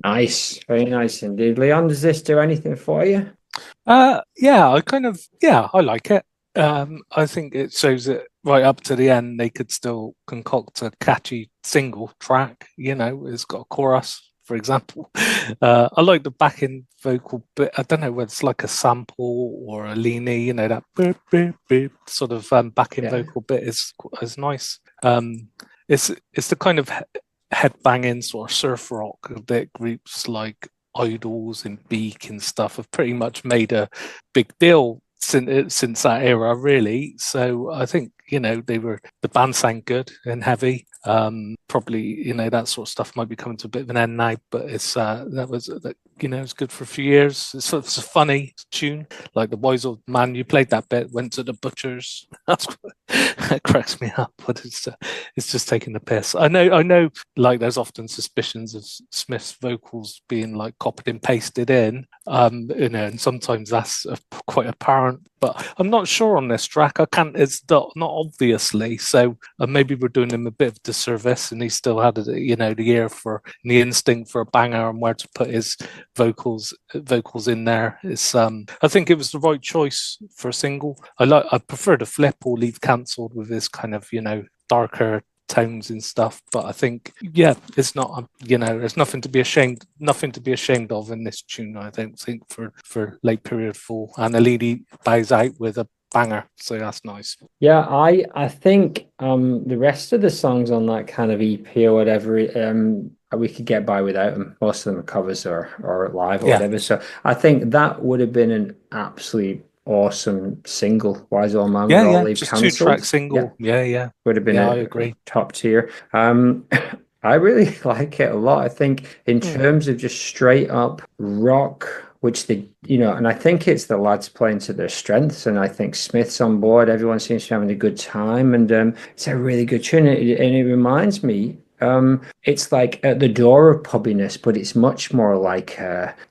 Nice, very nice indeed. Leon, does this do anything for you? I like it. I think it shows that right up to the end they could still concoct a catchy single track. It's got a chorus, for example. I like the backing vocal bit. I don't know whether it's like a sample or a leany, you know, that beep, beep, beep sort of backing vocal bit is nice. It's the kind of headbanging sort of surf rock that groups like Idols and Beak and stuff have pretty much made a big deal since that era, really. So I think, you know, the band sang good and heavy. Probably, you know, that sort of stuff might be coming to a bit of an end now, but it's you know, it's good for a few years. It's a funny tune, like the Wise Old Man. You played that bit, went to the butchers. That cracks me up, but it's just taking the piss. I know. Like, there's often suspicions of Smith's vocals being like copied and pasted in, you know, and sometimes that's quite apparent. But I'm not sure on this track. I can't. It's not obviously. So maybe we're doing him a bit of disservice, and he still had, you know, the ear for and the instinct for a banger and where to put his vocals in there. It's I think it was the right choice for a single. I prefer the Flip or Leave Cancelled with this kind of, you know, darker tones and stuff, but I think, yeah, it's not, you know, there's nothing to be ashamed of in this tune. I don't think for late period Fall, and the lady bows out with a banger, so that's nice. Yeah, I think the rest of the songs on that kind of EP or whatever, we could get by without them. Most of them are covers or live or whatever. So I think that would have been an absolutely awesome single. Wise Old Man with All Leave just Cancelled. 2-track single. Yeah. Would have been I agree. Top tier. I really like it a lot. I think in terms of just straight up rock, which they, you know, and I think it's the lads playing to their strengths, and I think Smith's on board. Everyone seems to be having a good time, and it's a really good tune. And it reminds me, it's like at the door of pubbiness, but it's much more like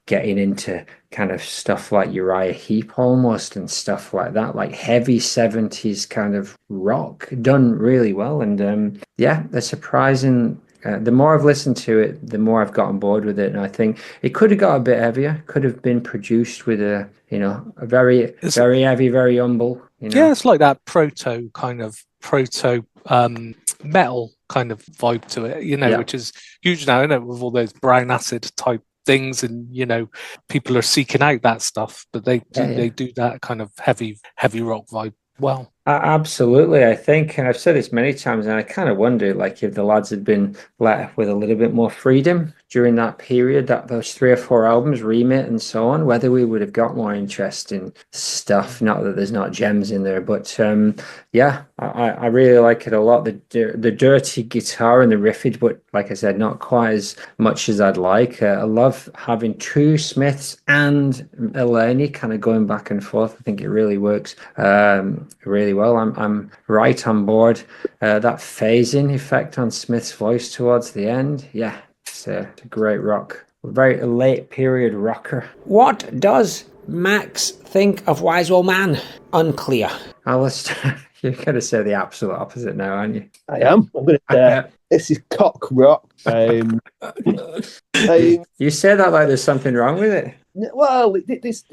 getting into kind of stuff like Uriah Heep almost, and stuff like that, like heavy 70s kind of rock done really well. And yeah, they're surprising. The more I've listened to it, the more I've got on board with it, and I think it could have got a bit heavier. Could have been produced with a, you know, a very heavy, very humble. You know? Yeah, it's like that proto metal kind of vibe to it, you know, which is huge now, isn't it, with all those brown acid type things, and, you know, people are seeking out that stuff, but they do that kind of heavy rock vibe well. Absolutely. I think, and I've said this many times, and I kind of wonder, like, if the lads had been let with a little bit more freedom during that period, that those 3 or 4 albums, Remit and so on, whether we would have got more interesting stuff. Not that there's not gems in there, but yeah, I really like it a lot. The dirty guitar and the riffage, but like I said, not quite as much as I'd like. I love having 2 Smiths and Eleni kind of going back and forth. I think it really works really well. I'm right on board. That phasing effect on Smith's voice towards the end, yeah, it's a great rock. Very late period rocker. What does Max think of Wise Old Man? Unclear. You're going to say the absolute opposite now, aren't you? I am. I'm going to this is cock rock. You say that like there's something wrong with it. Well, he's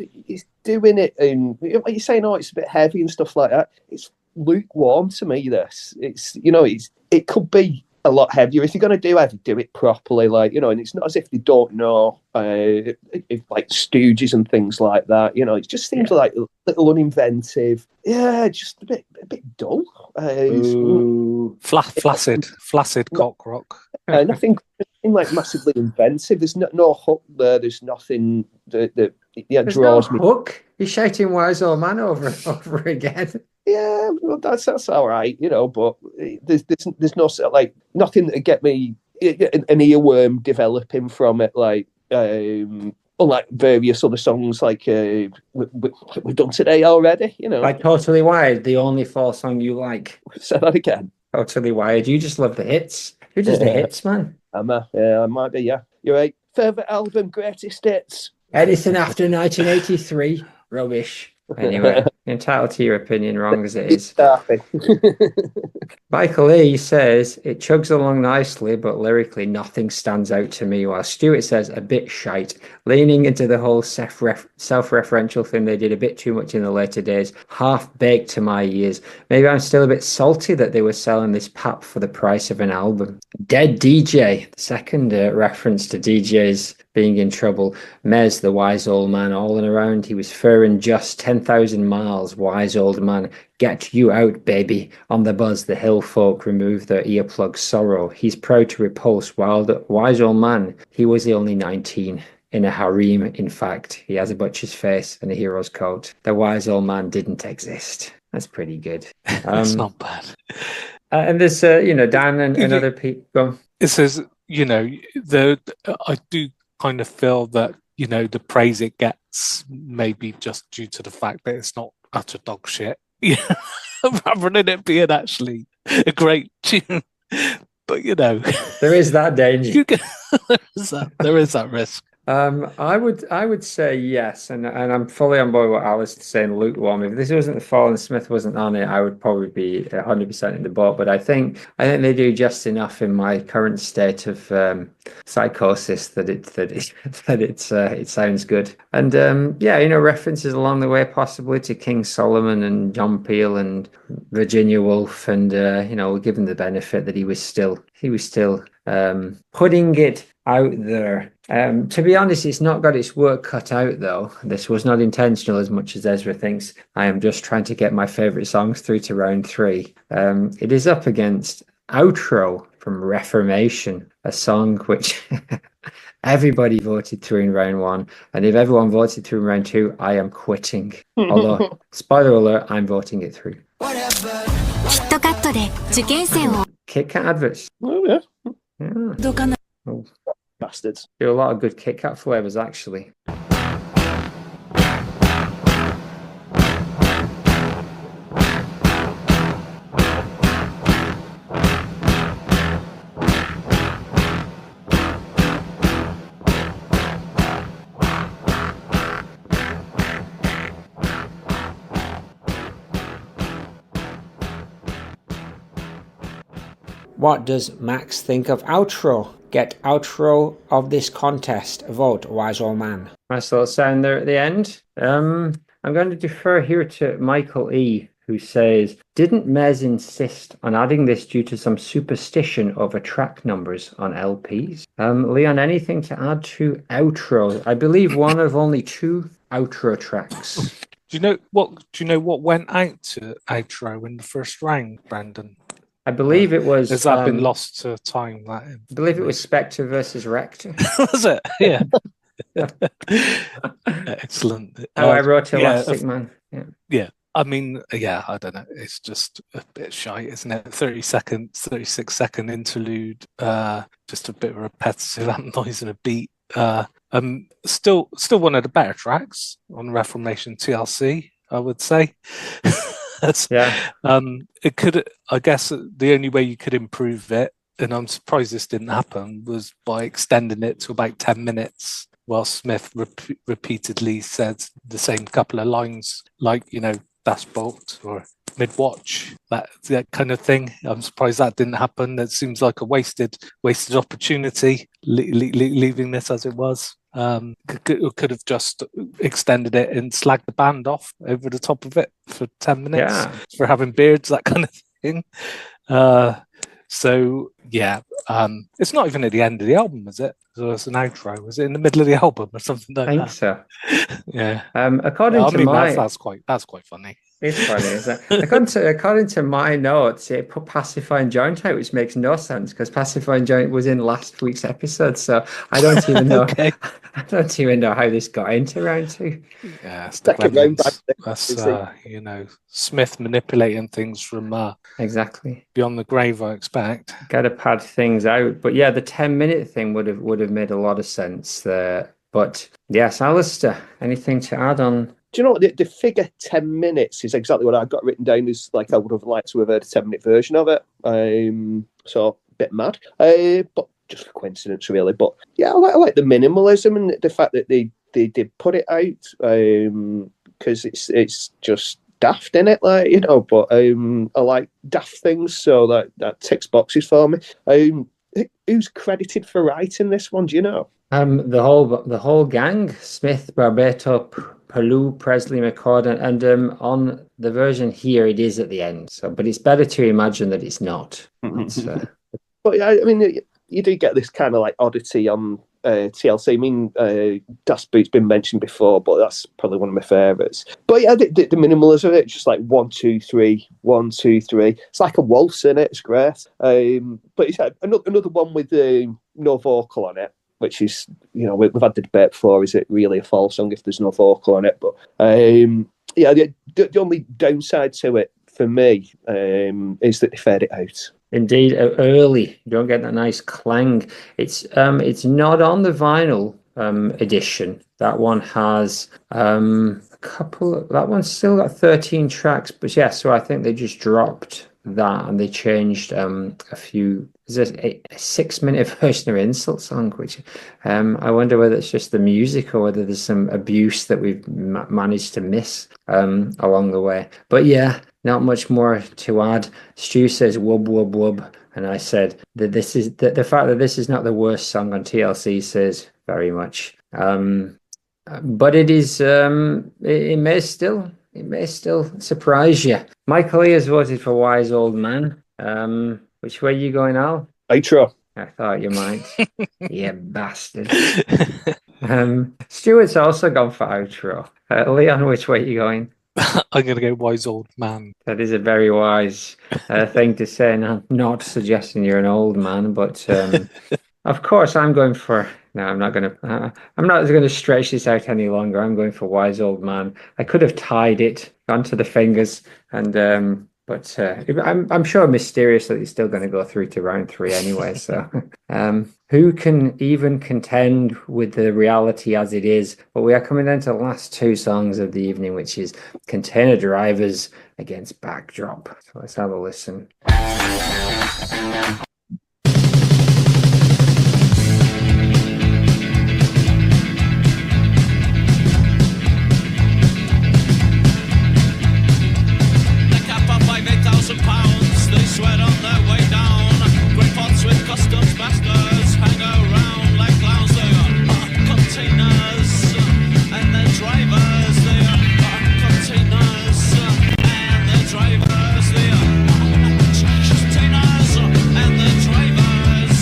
doing it in, like you're saying, oh, it's a bit heavy and stuff like that. It's lukewarm to me, this. It's, you know, it could be a lot heavier. If you're going to do heavy, do it properly, like, you know, and it's not as if they don't know, if, like Stooges and things like that, you know, it just seems like a little uninventive. Yeah, just a bit dull. Flaccid cock rock. Nothing like massively inventive. There's no hook there. There's nothing that draws me. Hook? You're shouting Wise Old Man over and over again. Yeah, well, that's all right, you know. But there's no sort of, like, nothing that get me an earworm developing from it, like unlike various other songs like we've done today already, you know. Like Totally Wired, the only Fall song you like. Say that again. Totally Wired. You just love the hits. You're just the hits, man. I might be. Yeah, you're right. Favourite album, greatest hits. Anything after 1983, rubbish. Anyway, entitled to your opinion, wrong as it is. Michael E says it chugs along nicely, but lyrically nothing stands out to me. While Stuart says a bit shite, leaning into the whole self-referential thing they did a bit too much in the later days, half baked to my ears. Maybe I'm still a bit salty that they were selling this pap for the price of an album. Dead DJ, the second reference to DJs being in trouble. MES, the wise old man, all and around. He was faring just 10,000 miles, wise old man. Get you out, baby. On the buzz, the hill folk remove their earplug sorrow. He's proud to repulse, while the wise old man, he was only 19. In a harem, in fact. He has a butcher's face and a hero's coat. The wise old man didn't exist. That's pretty good. It's not bad. And there's, Dan and other people. It says, I do kind of feel that, the praise it gets maybe just due to the fact that it's not utter dog shit. Rather than it being actually a great tune. But, there is that danger. There is that risk. I would say yes, and I'm fully on board with what Alice is saying. Lukewarm. If this wasn't the Fall and Smith wasn't on it, I would probably be 100% in the boat. But I think they do just enough in my current state of psychosis that it sounds good. And references along the way possibly to King Solomon and John Peel and Virginia Woolf, and we'll give him the benefit that he was still putting it out there. To be honest, it's not got its work cut out, though. This was not intentional as much as Ezra thinks. I am just trying to get my favourite songs through to round 3. It is up against Outro from Reformation, a song which everybody voted through in round 1. And if everyone voted through in round 2, I am quitting. Although, spoiler alert, I'm voting it through. Kit Kat adverts. Oh, yeah. Oh. Bastards. There are a lot of good Kit Kat flavours, actually. What does Max think of outro? Get outro of this contest. Vote, wise old man. Nice little sound there at the end. I'm going to defer here to Michael E, who says, didn't MES insist on adding this due to some superstition over track numbers on LPs? Leon, anything to add to outro? I believe one of only 2 outro tracks. Do you know what went out to outro in the first round, Brandon? I believe it was. Has that been lost to time? I believe it was Spectre versus Rector. Was it? Yeah. Excellent. I wrote Elastic Man. Yeah. I mean, I don't know. It's just a bit shy, isn't it? 36-second interlude. Just a bit of repetitive amp noise and a beat. Still one of the better tracks on Reformation TLC, I would say. It could, I guess, the only way you could improve it, and I'm surprised this didn't happen, was by extending it to about 10 minutes while Smith repeatedly said the same couple of lines, like, Das Bolt or mid-watch, that kind of thing. I'm surprised that didn't happen. It seems like a wasted opportunity, leaving this as it was. Could have just extended it and slagged the band off over the top of it for 10 minutes for having beards, that kind of thing. It's not even at the end of the album, is it? So it's an outro. Was it in the middle of the album or something like that? I think so. Yeah. That's quite funny. It's funny, isn't it? According to my notes, it put Pacifying Joint out, which makes no sense because Pacifying Joint was in last week's episode. So I don't even know. Okay. I don't even know how this got into round 2. Yeah, it's the Clemens. That's Smith manipulating things from exactly beyond the grave, I expect. Got to pad things out, but the 10-minute thing would have made a lot of sense there. But yes, Alistair, anything to add on? Do you know what? The figure 10 minutes is exactly what I've got written down. Is like I would have liked to have heard a 10-minute version of it. So a bit mad, but just a coincidence, really. But yeah, I like the minimalism and the fact that they did put it out because it's just daft in it, like, you know. But I like daft things, so that ticks boxes for me. Who's credited for writing this one? Do you know? The whole gang: Smith, Barbato, Palou, Presley, McCord, and on the version here it is at the end. So, but it's better to imagine that it's not. But yeah, I mean, you do get this kind of like oddity on TLC. I mean, Das Boot's been mentioned before, but that's probably one of my favourites. But yeah, the minimalism of it, just like 1, 2, 3, 1, 2, 3. It's like a waltz in it. It's great. But it's another one with no vocal on it, which is, you know, we've had the debate before: is it really a fall song if there's no vocal on it? But yeah, the only downside to it for me is that they fade it out. Indeed, early. You don't get that nice clang. It's not on the vinyl edition. That one has a couple. That one's still got 13 tracks, but yeah. So I think they just dropped that and they changed a few. There's a 6-minute version of Insult Song, which I wonder whether it's just the music or whether there's some abuse that we've managed to miss along the way. But yeah. Not much more to add. Stu says wub wub wub, and I said that this is the fact that this is not the worst song on TLC says very much. But it is it may still surprise you. Michael E has voted for Wise Old Man. Which way are you going, Al? Outro. I thought you might. You bastard. Stuart's also gone for outro. Leon, which way are you going? I'm going to go Wise Old Man. That is a very wise thing to say, and I'm not suggesting you're an old man, but of course I'm going for... No, I'm not going to stretch this out any longer. I'm going for Wise Old Man. I could have tied it onto the fingers, and but I'm sure mysteriously it's still going to go through to round 3 anyway. So who can even contend with the reality as it is? But we are coming down to the last 2 songs of the evening, which is Container Drivers against Backdrop. So let's have a listen. £8,000, they sweat on their way down. Great pots with customs masters hang around like clowns. They are containers and their drivers. They are containers and their drivers. They are containers and their drivers.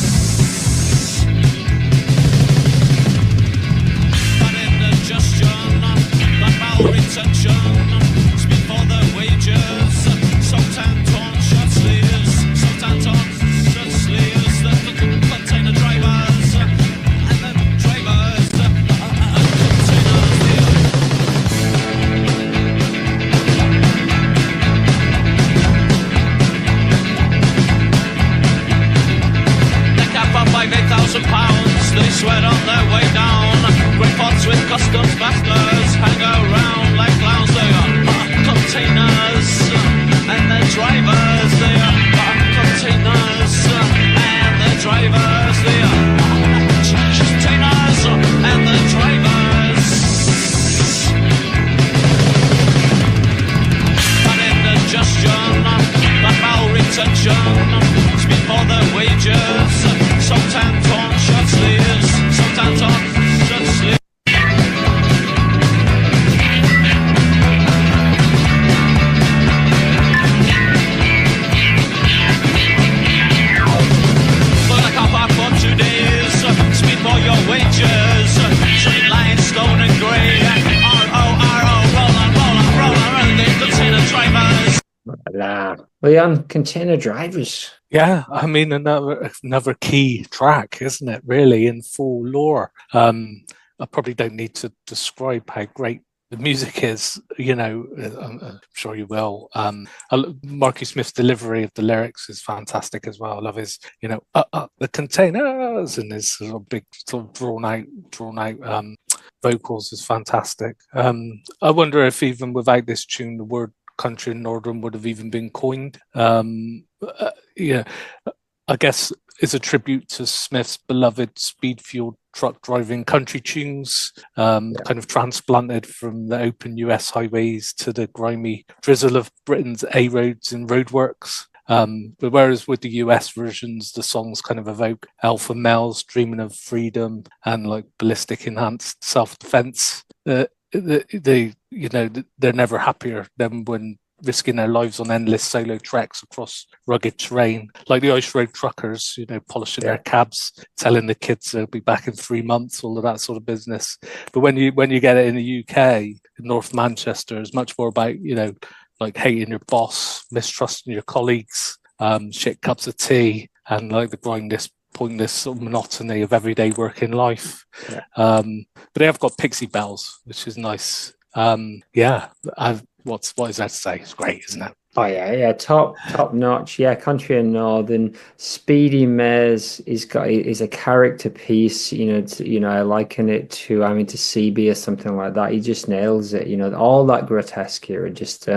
But indigestion, back retention, speed for their wages. Sometimes torn shirt sleeves, sometimes torn shirt sleeves. The container drivers and the drivers They cap up by £8,000, they sweat on their way down. Great pots with customs masters hang around like clowns. They are containers and their drivers, they are containers and their drivers, they are containers and their drivers. But indigestion, back retention, speed for their wages. Sometimes torn shirt sleeves, sometimes torn shirt sleeves. Wages, straight lines, stone and grey. R-O, they container drivers. Leon, Container Drivers. Yeah, I mean, another key track, isn't it, really, in full lore. I probably don't need to describe how great the music is, you know. I'm sure you will. Marky Smith's delivery of the lyrics is fantastic as well. I love his, you know, the containers, and his sort of big, sort of drawn out vocals is fantastic. I wonder if even without this tune, the word country and northern would have even been coined. Yeah, I guess is a tribute to Smith's beloved speed-fueled truck driving country tunes, kind of transplanted from the open US highways to the grimy drizzle of Britain's A roads and roadworks. But whereas with the US versions, the songs kind of evoke alpha males dreaming of freedom and like ballistic enhanced self-defense. They're never happier than when risking their lives on endless solo treks across rugged terrain, like the Ice Road Truckers, polishing their cabs, telling the kids they'll be back in 3 months, all of that sort of business. But when you get it in the UK, in North Manchester, it's much more about, like hating your boss, mistrusting your colleagues, shit cups of tea, and like the pointless sort of monotony of everyday working life. But they have got Pixie Bells, which is nice. What is that to say? It's great, isn't it? Oh yeah, top notch. Yeah, Country and Northern. Speedy MES is a character piece. I liken it to to CB or something like that. He just nails it. All that grotesque here, and just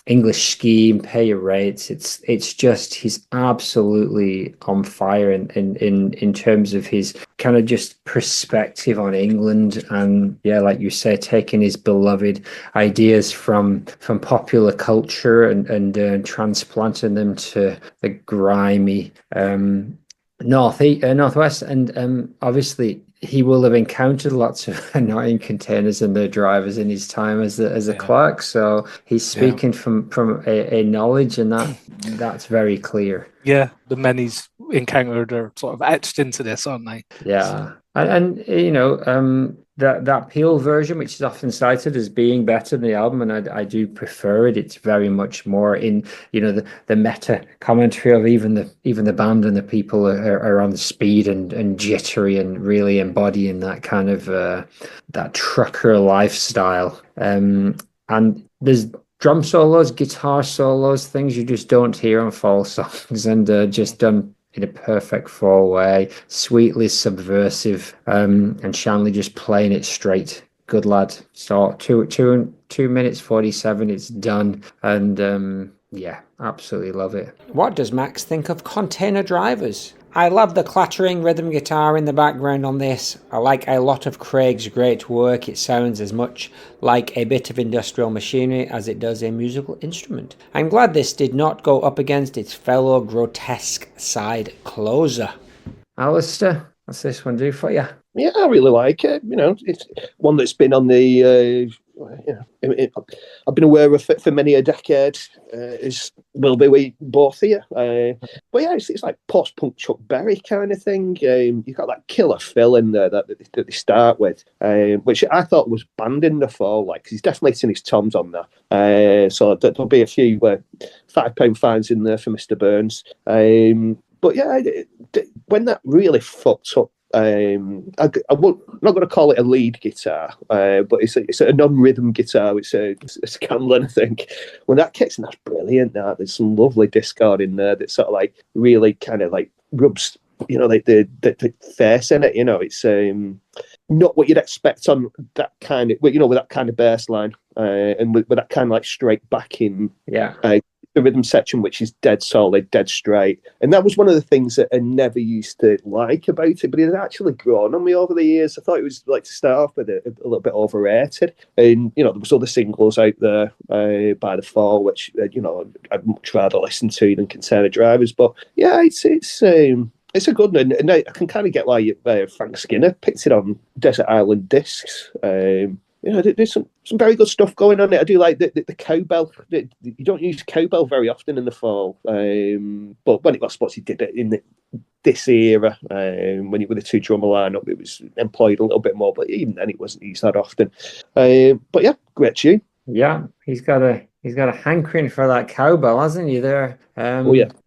English scheme, pay your rates. It's just he's absolutely on fire in terms of his kind of just perspective on England, and like you say, taking his beloved ideas from popular culture and transplanting them to the grimy northwest, and obviously he will have encountered lots of annoying containers and their drivers in his time as a clerk. So he's speaking from a knowledge, and that's very clear. Yeah, the men he's encountered are sort of etched into this, aren't they? Yeah, and that Peel version, which is often cited as being better than the album, and I do prefer it. It's very much more in the meta commentary of even the band and the people are on speed and jittery and really embodying that kind of that trucker lifestyle. And there's drum solos, guitar solos, things you just don't hear on Fall songs, and just done in a perfect Fall way, sweetly subversive, and Shanley just playing it straight. Good lad. So 2 minutes 47, it's done, and absolutely love it. What does Max think of container drivers? I love the clattering rhythm guitar in the background on this. I like a lot of Craig's great work. It sounds as much like a bit of industrial machinery as it does a musical instrument. I'm glad this did not go up against its fellow grotesque side closer. Alistair, what's this one do for you? Yeah, I really like it. It's one that's been on the... I've been aware of it for many a decade, as will be we both here. But yeah, it's like post-punk Chuck Berry kind of thing. You've got that killer fill in there that they start with, which I thought was banned in the Fall, because he's definitely hitting his toms on there. So there'll be a few £5 fines in there for Mr. Burns. But yeah, when that really fucked up, I'm not going to call it a lead guitar, but it's a non-rhythm guitar. It's a Scanlon, I think. When that kicks in, that's brilliant. There's some lovely discord in there that sort of really kind of rubs, the face in it. It's not what you'd expect on that kind of, with that kind of bass line, and with that kind of straight backing. Yeah. The rhythm section, which is dead solid, dead straight. And that was one of the things that I never used to like about it, but it had actually grown on me over the years. I thought it was, to start off with, a little bit overrated. And, there was other singles out there by the Fall, which, I'd much rather listen to than Container Drivers. But, yeah, it's a good one. And I can kind of get why Frank Skinner picked it on Desert Island Discs. There's some very good stuff going on there. I do like the cowbell. You don't use cowbell very often in the Fall, but when it was spots, he did it in this era. When with the two drummer lineup, it was employed a little bit more, but even then, it wasn't used that often. But yeah, great tune. Yeah, he's got a hankering for that cowbell, hasn't he? There.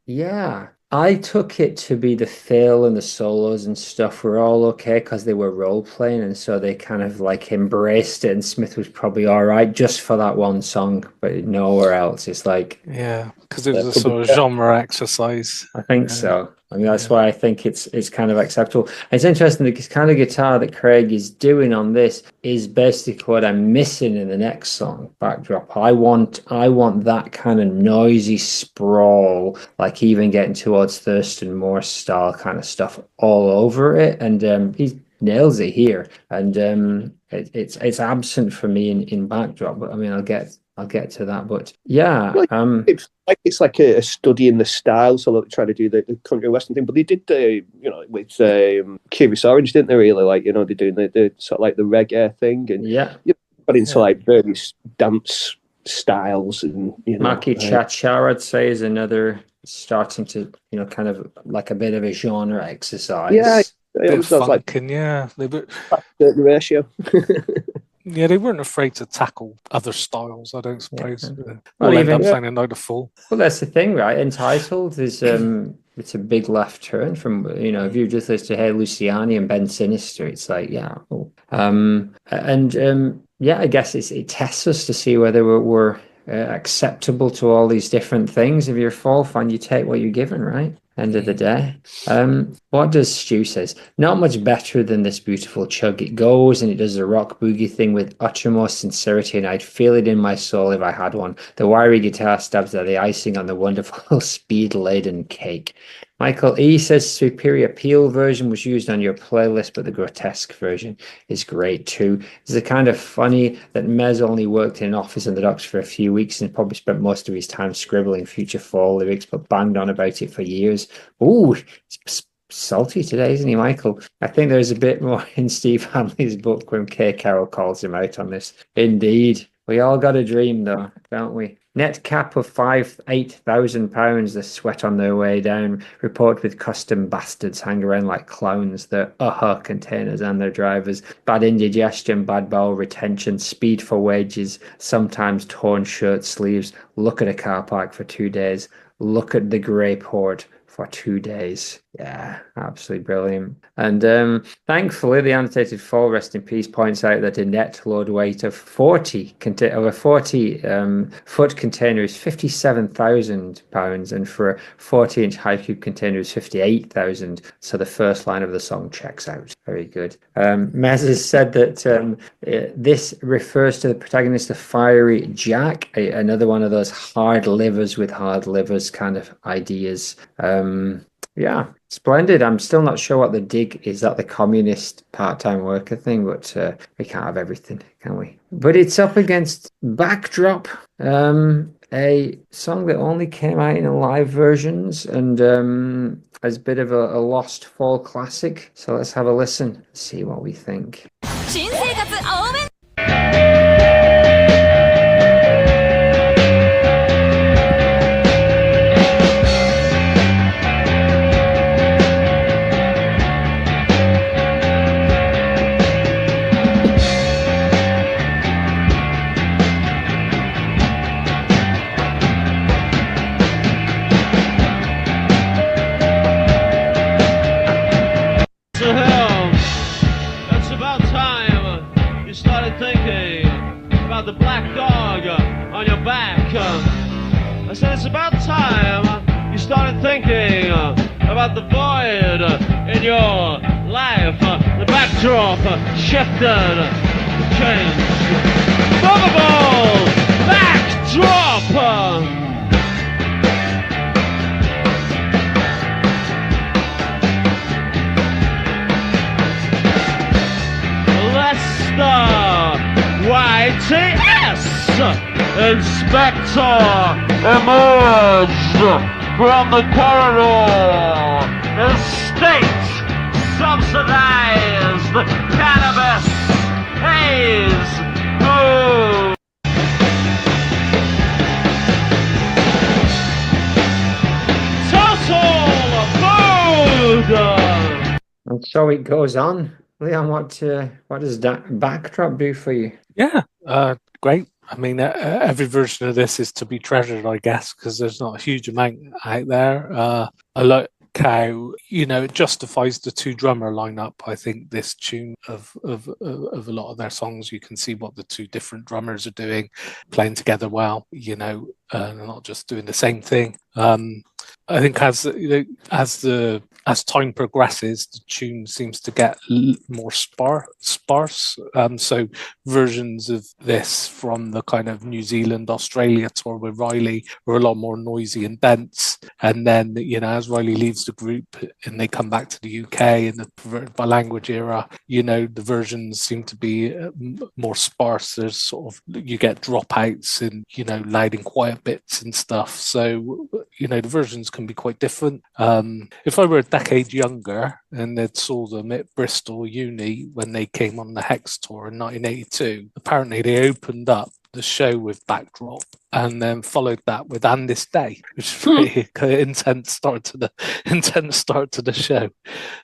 Yeah. I took it to be the fill and the solos and stuff were all okay because they were role playing, and so they kind of embraced it. And Smith was probably all right just for that one song, but nowhere else. It's because it was a sort of genre exercise. I think so. I mean, that's why I think it's kind of acceptable. It's interesting that this kind of guitar that Craig is doing on this is basically what I'm missing in the next song, Backdrop. I want that kind of noisy sprawl, like even getting towards Thurston Moore style kind of stuff all over it. And he nails it here. And it's absent for me in Backdrop, but I mean, I'll get to that. But yeah, it's like a study in the style. So they try to do the country western thing, but they did with Curious Orange, didn't they? Really, like they're doing the sort of like the reggae thing, and got into like various dance styles, and Maki Cha-Cha, I'd say, is another starting to kind of like a bit of a genre exercise. Yeah, Bit it was like they were the ratio. Yeah, they weren't afraid to tackle other styles, I don't suppose. Well, end up sounding like a fool. Well, that's the thing, right? Entitled is it's a big left turn from if you just listen to Hey Luciani and Ben Sinister, it's like I guess it tests us to see whether we're acceptable to all these different things. If you're a Fall fan, you take what you're given, right? End of the day. What does Stu says? Not much better than this beautiful chug. It goes and it does the rock boogie thing with uttermost sincerity, and I'd feel it in my soul if I had one. The wiry guitar stabs are the icing on the wonderful speed-laden cake. Michael E says Superior Peel version was used on your playlist, but the grotesque version is great too. Is it kind of funny that MES only worked in an office in the docks for a few weeks and probably spent most of his time scribbling future Fall lyrics, but banged on about it for years? Ooh, it's salty today, isn't he, Michael? I think there's a bit more in Steve Hanley's book when Kay Carroll calls him out on this. Indeed. We all got a dream, though, don't we? Net cap of £8,000. The sweat on their way down. Report with custom bastards hang around like clowns. Their containers and their drivers. Bad indigestion, bad bowel retention, speed for wages, sometimes torn shirt sleeves. Look at a car park for 2 days. Look at the grey port for 2 days. Yeah, absolutely brilliant. And thankfully, the annotated Fall, rest in peace, points out that a net load weight of 40 foot container is £57,000, and for a 40-inch high cube container is 58,000. So the first line of the song checks out. Very good. Mez has said that this refers to the protagonist of Fiery Jack, another one of those hard livers with hard livers kind of ideas. Yeah, splendid. I'm still not sure what the dig is. That the communist part-time worker thing, but we can't have everything, can we? But it's up against Backdrop, a song that only came out in live versions and as a bit of a lost Fall classic. So let's have a listen, see what we think. I said it's about time you started thinking about the void in your life. The backdrop shifted, changed. Movable backdrop. YTS Inspector emerged from the corridor. The state subsidized cannabis haze. Ooh. Total food. And so it goes on. Leon, what does that Backdrop do for you? Yeah, great. I mean, every version of this is to be treasured, I guess, because there's not a huge amount out there. I like how, it justifies the two drummer lineup. I think this tune of a lot of their songs, you can see what the two different drummers are doing, playing together well, they're not just doing the same thing. I think as time progresses, the tune seems to get more sparse. So versions of this from the kind of New Zealand, Australia tour with Riley were a lot more noisy and dense. And then, as Riley leaves the group and they come back to the UK in the perverted by language era, the versions seem to be more sparse. There's sort of, you get dropouts and, loud and quiet bits and stuff. So, the versions can be quite different. If I were a decade younger and they'd saw them at Bristol Uni when they came on the Hex tour in 1982, apparently they opened up the show with Backdrop and then followed that with And This Day, which is a pretty intense start to the show.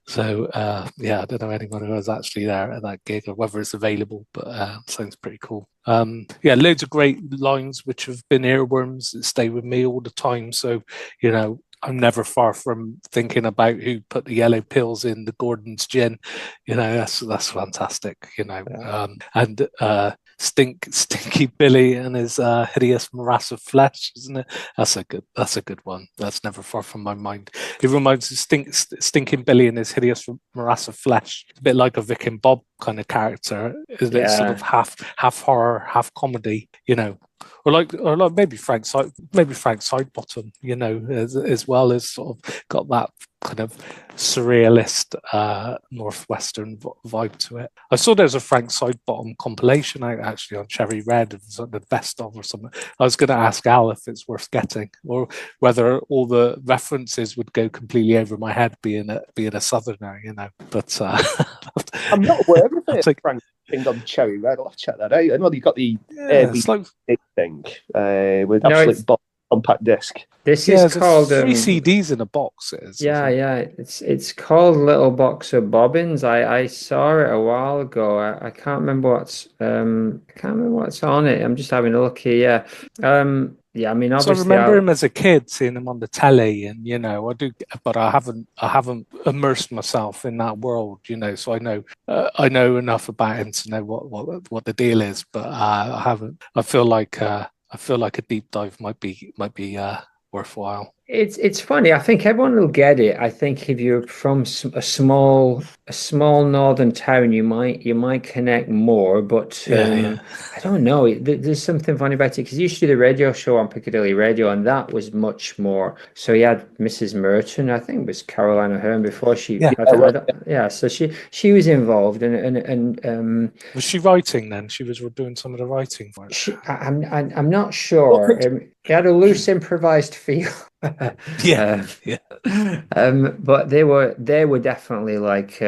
So I don't know anyone who was actually there at that gig or whether it's available, but sounds pretty cool. Loads of great lines which have been earworms that stay with me all the time. So, I'm never far from thinking about who put the yellow pills in the Gordon's gin. That's fantastic. And Stinky Billy and his hideous morass of flesh, isn't it? That's a good one. That's never far from my mind. It reminds me of Stinking Billy and his hideous morass of flesh. It's a bit like a Vic and Bob kind of character. Is it sort of half horror, half comedy? Or like maybe Frank Sidebottom, as well as sort of got that kind of surrealist northwestern vibe to it. I saw there's a Frank Sidebottom compilation out actually on Cherry Red, the best of or something. I was going to ask Al if it's worth getting, or whether all the references would go completely over my head being a southerner, But I'm not aware of it. Frank thing on Cherry Red. I'll have to check that out. I know you got the thing with absolute compact disc. This is called 3 CDs in a box. It's called Little Box of Bobbins. I saw it a while ago. I can't remember what's on it. I'm just having a look here. I mean, obviously, so I remember him as a kid, seeing him on the telly, and I do, but I haven't immersed myself in that world, So I know enough about him to know what the deal is, but I haven't. I feel like a deep dive might be worthwhile. It's funny. I think everyone will get it. I think if you're from a small northern town, you might connect more. But I don't know. There's something funny about it because he used to do the radio show on Piccadilly Radio, and that was much more. So he had Mrs. Merton. I think it was Caroline Aherne before she. So she was involved, and was she writing then? She was doing some of the writing for it. I'm not sure. He had a loose improvised feel. But they were definitely like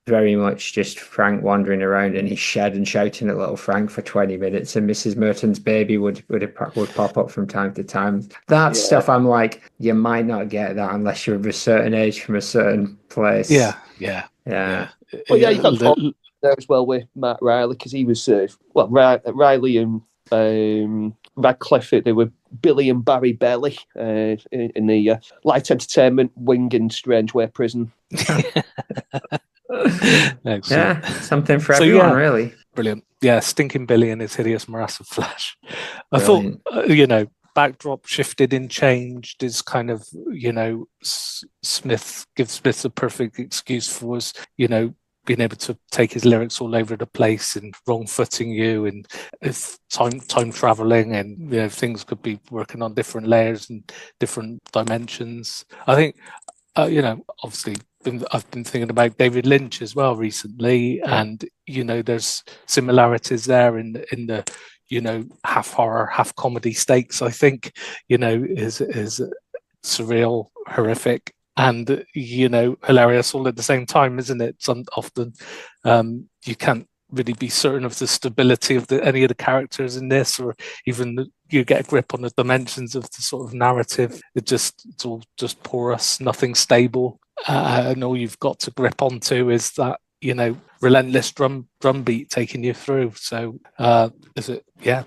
very much just Frank wandering around in his shed and shouting at little Frank for 20 minutes, and Mrs. Merton's baby would pop up from time to time. That stuff, I'm like, you might not get that unless you're of a certain age from a certain place. Well, you got Paul there as well with Matt Riley, because he was Riley and Radcliffe. They were Billy and Barry Belly in the light entertainment wing in Strange-Way Prison. Yeah, something for everyone, really. Brilliant. Yeah, Stinking Billy and his hideous morass of flesh. I thought, Backdrop shifted and changed is kind of, Smith gives Smith a perfect excuse for us, being able to take his lyrics all over the place and wrong footing you, and if time traveling, and things could be working on different layers and different dimensions. I think obviously I've been thinking about David Lynch as well recently, and there's similarities there in the half horror, half comedy stakes. I think is surreal, horrific, and hilarious all at the same time, isn't it? Often you can't really be certain of the stability of any of the characters in this, or even you get a grip on the dimensions of the sort of narrative. It's all just porous, nothing stable, and all you've got to grip onto is that relentless drum beat taking you through. So is it? Yeah.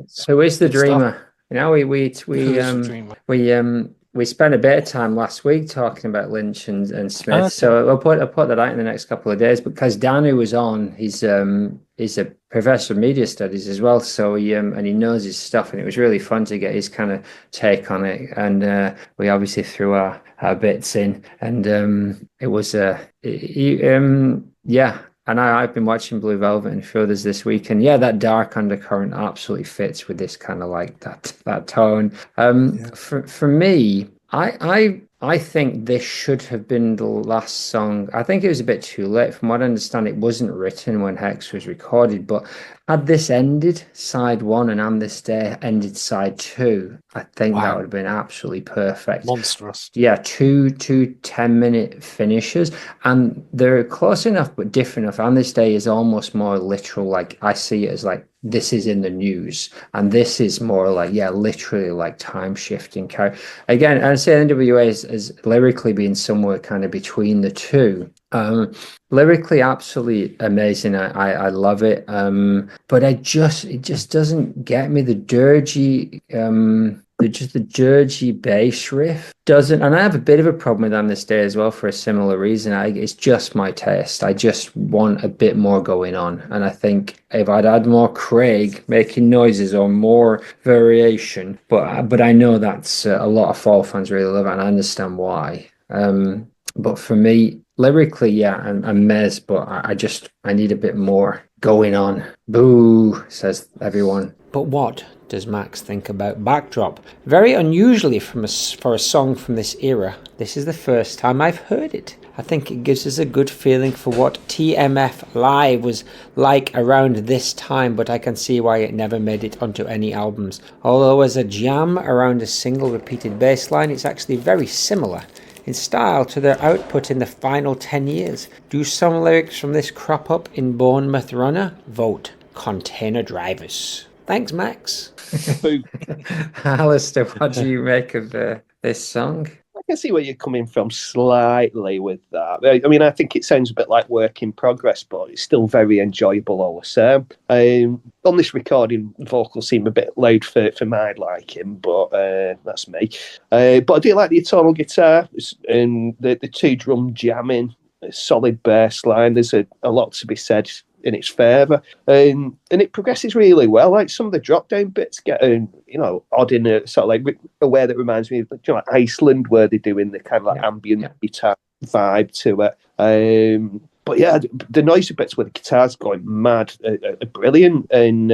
So where's the dreamer? We we spent a bit of time last week talking about Lynch and Smith, Okay. so I'll put that out in the next couple of days. Because Dan, who was on, he's a professor of media studies as well, so he knows his stuff, and it was really fun to get his kind of take on it. And we obviously threw our bits in, and it was yeah. And I've been watching Blue Velvet and a few others this week, and yeah, that dark undercurrent absolutely fits with this kind of like that tone. For me, I think this should have been the last song. I think it was a bit too late. From what I understand, it wasn't written when Hex was recorded, but had this ended side 1 and On This Day ended side 2, I think that would have been absolutely perfect. Monstrous. Yeah, two 10-minute finishes, and they're close enough but different enough. On This Day is almost more literal, like I see it as like this is in the news, and this is more like literally like time shifting. Again, I'd say NWA is lyrically being somewhere kind of between the two. Lyrically absolutely amazing. I love it. But it just doesn't get me. The dirgy the dirgy bass riff doesn't, and I have a bit of a problem with On This Day as well for a similar reason. It's just my taste. I just want a bit more going on, and I think if I'd had more Craig making noises or more variation, but I know that's a lot of Fall fans really love it, and I understand why. But for me, lyrically, yeah, and MES, but I need a bit more going on. Boo, says everyone. But what does Max think about Backdrop? Very unusually for a song from this era, this is the first time I've heard it. I think it gives us a good feeling for what TMF Live was like around this time, but I can see why it never made it onto any albums. Although as a jam around a single repeated bass line, it's actually very similar in style to their output in the final 10 years. Do some lyrics from this crop up in Bournemouth Runner? Vote Container Drivers. Thanks, Max. Alistair, what do you make of this song? I can see where you're coming from slightly with that. I mean, I think it sounds a bit like work in progress, but it's still very enjoyable all the same. On this recording, vocals seem a bit loud for my liking, but that's me. But I do like the tonal guitar and the two drum jamming, a solid bass line. There's a lot to be said in its favour, and it progresses really well. Like some of the drop down bits get odd in a sort of like a way that reminds me of like Iceland, where they're doing the kind of like ambient guitar vibe to it. But yeah, the noisy bits where the guitar's going mad are brilliant, and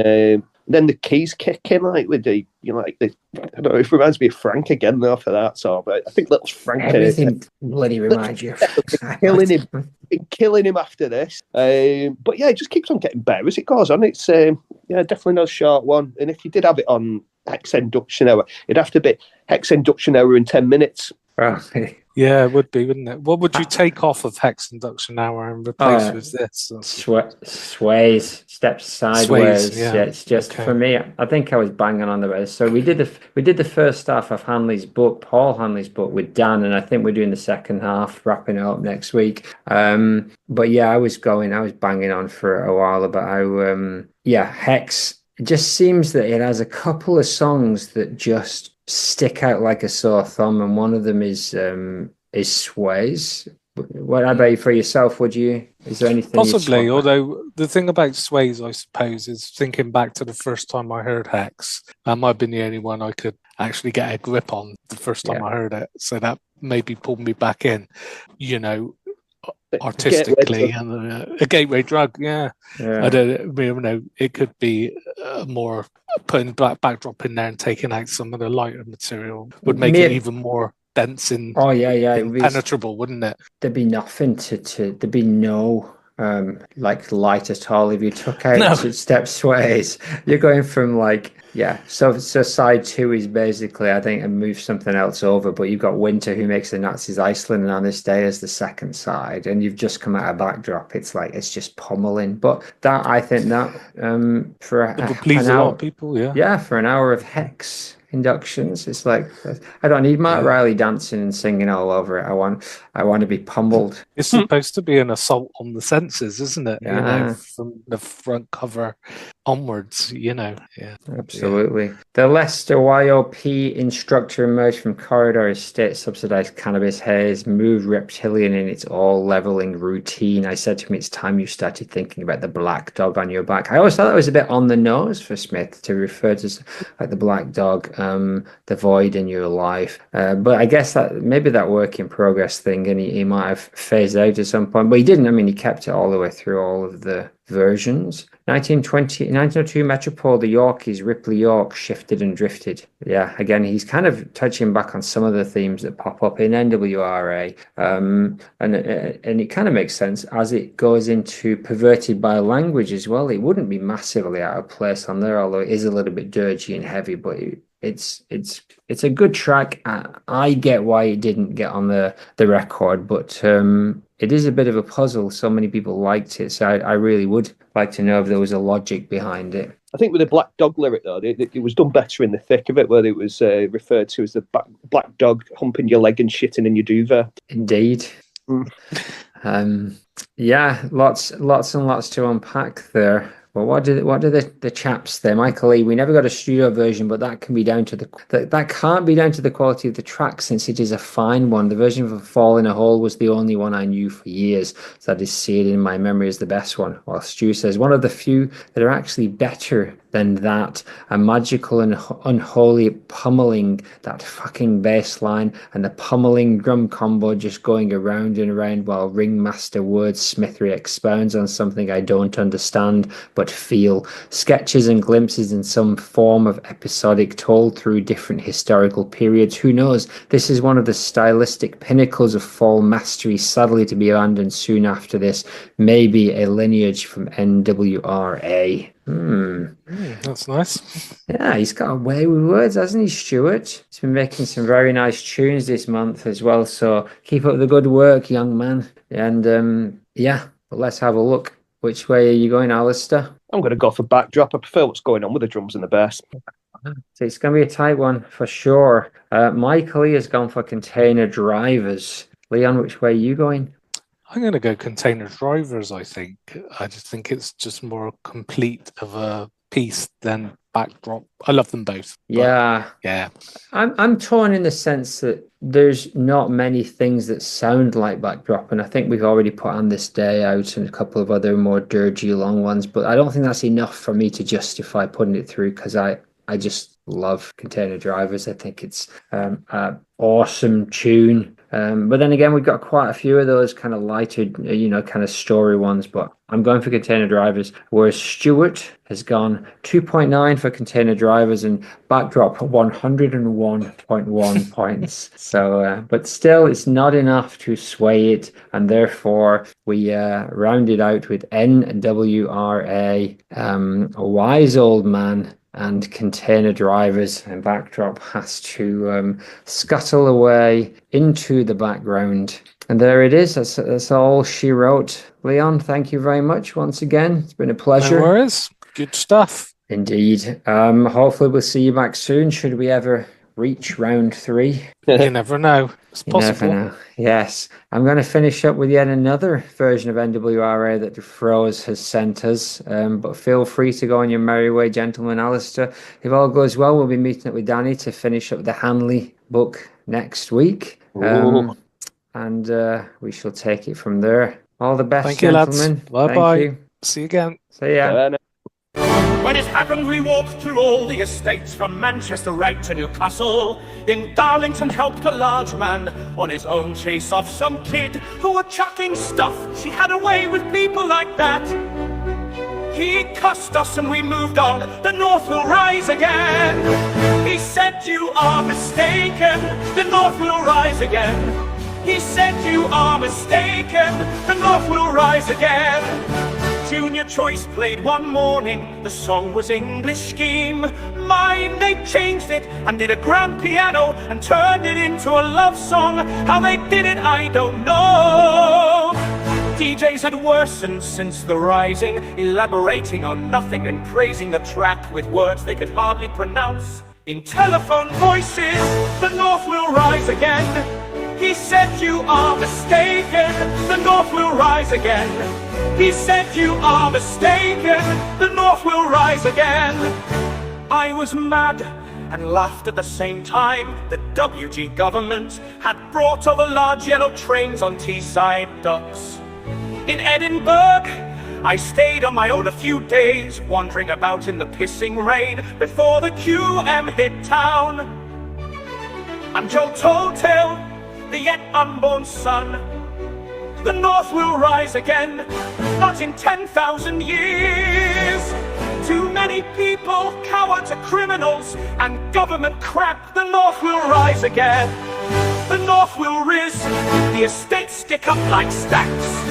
then the keys kick in like with the I don't know, it reminds me of Frank again though for that. So but I think little Frank everything bloody reminds you killing him after this. But yeah, it just keeps on getting better as it goes on. It's definitely not a short one. And if you did have it on Hex Induction Hour, it'd have to be Hex Induction Hour in 10 minutes. Right. Yeah, it would be, wouldn't it? What would you take off of Hex Induction Hour and replace with this? Sways, steps sideways. Sways, yeah. It's just for me. I think I was banging on the base. So we did the first half of Hanley's book, Paul Hanley's book, with Dan, and I think we're doing the second half, wrapping it up next week. But yeah, I was banging on for a while about how Hex. It just seems that it has a couple of songs that just stick out like a sore thumb, and one of them is Sways. What about for yourself? Is there anything? Possibly, although the thing about Sways, I suppose, is thinking back to the first time I heard Hex. That might have been the only one I could actually get a grip on the first time I heard it. So that maybe pulled me back in, artistically, and a gateway drug. Yeah. I don't know. It could be more putting backdrop in there and taking out some of the lighter material would make it even more dense and impenetrable, wouldn't it? There'd be nothing there'd be no light at all if you took out step Sways. You're going from so side 2 is basically, I think, and move something else over, but you've got Winter, who makes the Nazis Iceland, and On This Day as the second side, and you've just come out of Backdrop. It's like it's just pummeling. But that, I think that for it would please a lot of people, for an hour of Hex inductions, it's like I don't need Mark Riley dancing and singing all over it. I want to be pummeled. It's supposed to be an assault on the senses, isn't it? From the front cover onwards, you know. Yeah. Absolutely. Yeah. The Leicester YOP instructor emerged from corridor as state-subsidized cannabis haze, moved reptilian in its all-leveling routine. I said to him, it's time you started thinking about the black dog on your back. I always thought that was a bit on the nose for Smith to refer to like the black dog, the void in your life. But I guess that maybe that work in progress thing, and he might have phased out at some point, but he didn't. I mean, he kept it all the way through all of the versions. 1902 Metropole, the Yorkies, Ripley York, shifted and drifted. Yeah, again, he's kind of touching back on some of the themes that pop up in NWRA. And it kind of makes sense as it goes into perverted by language as well. It wouldn't be massively out of place on there, although it is a little bit dirgy and heavy, but it's a good track. I get why it didn't get on the record, but it is a bit of a puzzle. So many people liked it, so I really would like to know if there was a logic behind it. I think with the black dog lyric, though, it was done better in the thick of it, where it was referred to as the black dog humping your leg and shitting in your duvet. Indeed. Yeah, lots and lots to unpack there. Well, what do the chaps there, Michael Lee? We never got a studio version, but that can be down to that can't be down to the quality of the track, since it is a fine one. The version of Fall in a Hole was the only one I knew for years, so that is seared in my memory as the best one. While Stu says one of the few that are actually better than that, a magical and unholy pummeling, that fucking bass line and the pummeling drum combo just going around and around while Ringmaster Wordsmithery expounds on something I don't understand but feel. Sketches and glimpses in some form of episodic told through different historical periods. Who knows? This is one of the stylistic pinnacles of fall mastery, sadly to be abandoned soon after this. Maybe a lineage from NWRA. That's nice. Yeah, he's got a way with words, hasn't he, Stuart? He's been making some very nice tunes this month as well, so keep up the good work, young man. And yeah, but let's have a look. Which way are you going, Alistair? I'm going to go for backdrop. I prefer what's going on with the drums and the bass. So it's going to be a tight one for sure. Michael has gone for Container Drivers. Leon, which way are you going? I'm going to go Container Drivers, I think. I just think it's just more complete of a piece than backdrop. I love them both. Yeah. Yeah. I'm torn in the sense that there's not many things that sound like backdrop, and I think we've already put On This Day out and a couple of other more dirgy long ones, but I don't think that's enough for me to justify putting it through, because I just love Container Drivers. I think it's an awesome tune. But then again, we've got quite a few of those kind of lighter, kind of story ones, but I'm going for Container Drivers, whereas Stuart has gone 2.9 for Container Drivers and backdrop 101.1 points. So, but still, it's not enough to sway it, and therefore we round it out with NWRA, a wise old man, and Container Drivers, and backdrop has to scuttle away into the background. And there it is. That's all she wrote. Leon, thank you very much once again. It's been a pleasure. No worries. Good stuff. Indeed. Hopefully we'll see you back soon, should we ever reach round 3. You never know. It's possible. You never know. Yes. I'm going to finish up with yet another version of NWRA that Froze has sent us. But feel free to go on your merry way, gentlemen. Alistair, if all goes well, we'll be meeting up with Danny to finish up the Hanley book next week. And we shall take it from there. All the best, Thank you, gentlemen. Lads. Bye-bye. Thank you. See you again. See ya. When it happened, we walked through all the estates from Manchester right to Newcastle. In Darlington helped a large man on his own chase off some kid who were chucking stuff. She had a way with people like that. He cussed us and we moved on. The North will rise again. He said you are mistaken. The North will rise again. He said you are mistaken. The North will rise again. Junior Choice played one morning, the song was English Scheme. Mine, they changed it and did a grand piano and turned it into a love song. How they did it, I don't know. DJs had worsened since the rising, elaborating on nothing and praising the track with words they could hardly pronounce. In telephone voices, the North will rise again. He said you are mistaken, the North will rise again. He said, you are mistaken, the North will rise again. I was mad and laughed at the same time. The WG government had brought over large yellow trains on Teesside docks. In Edinburgh, I stayed on my own a few days, wandering about in the pissing rain before the QM hit town. I'm Joe Telltale, the yet unborn son. The North will rise again, not in 10,000 years. Too many people, cowards and criminals, and government crap. The North will rise again. The North will rise, the estates stick up like stacks.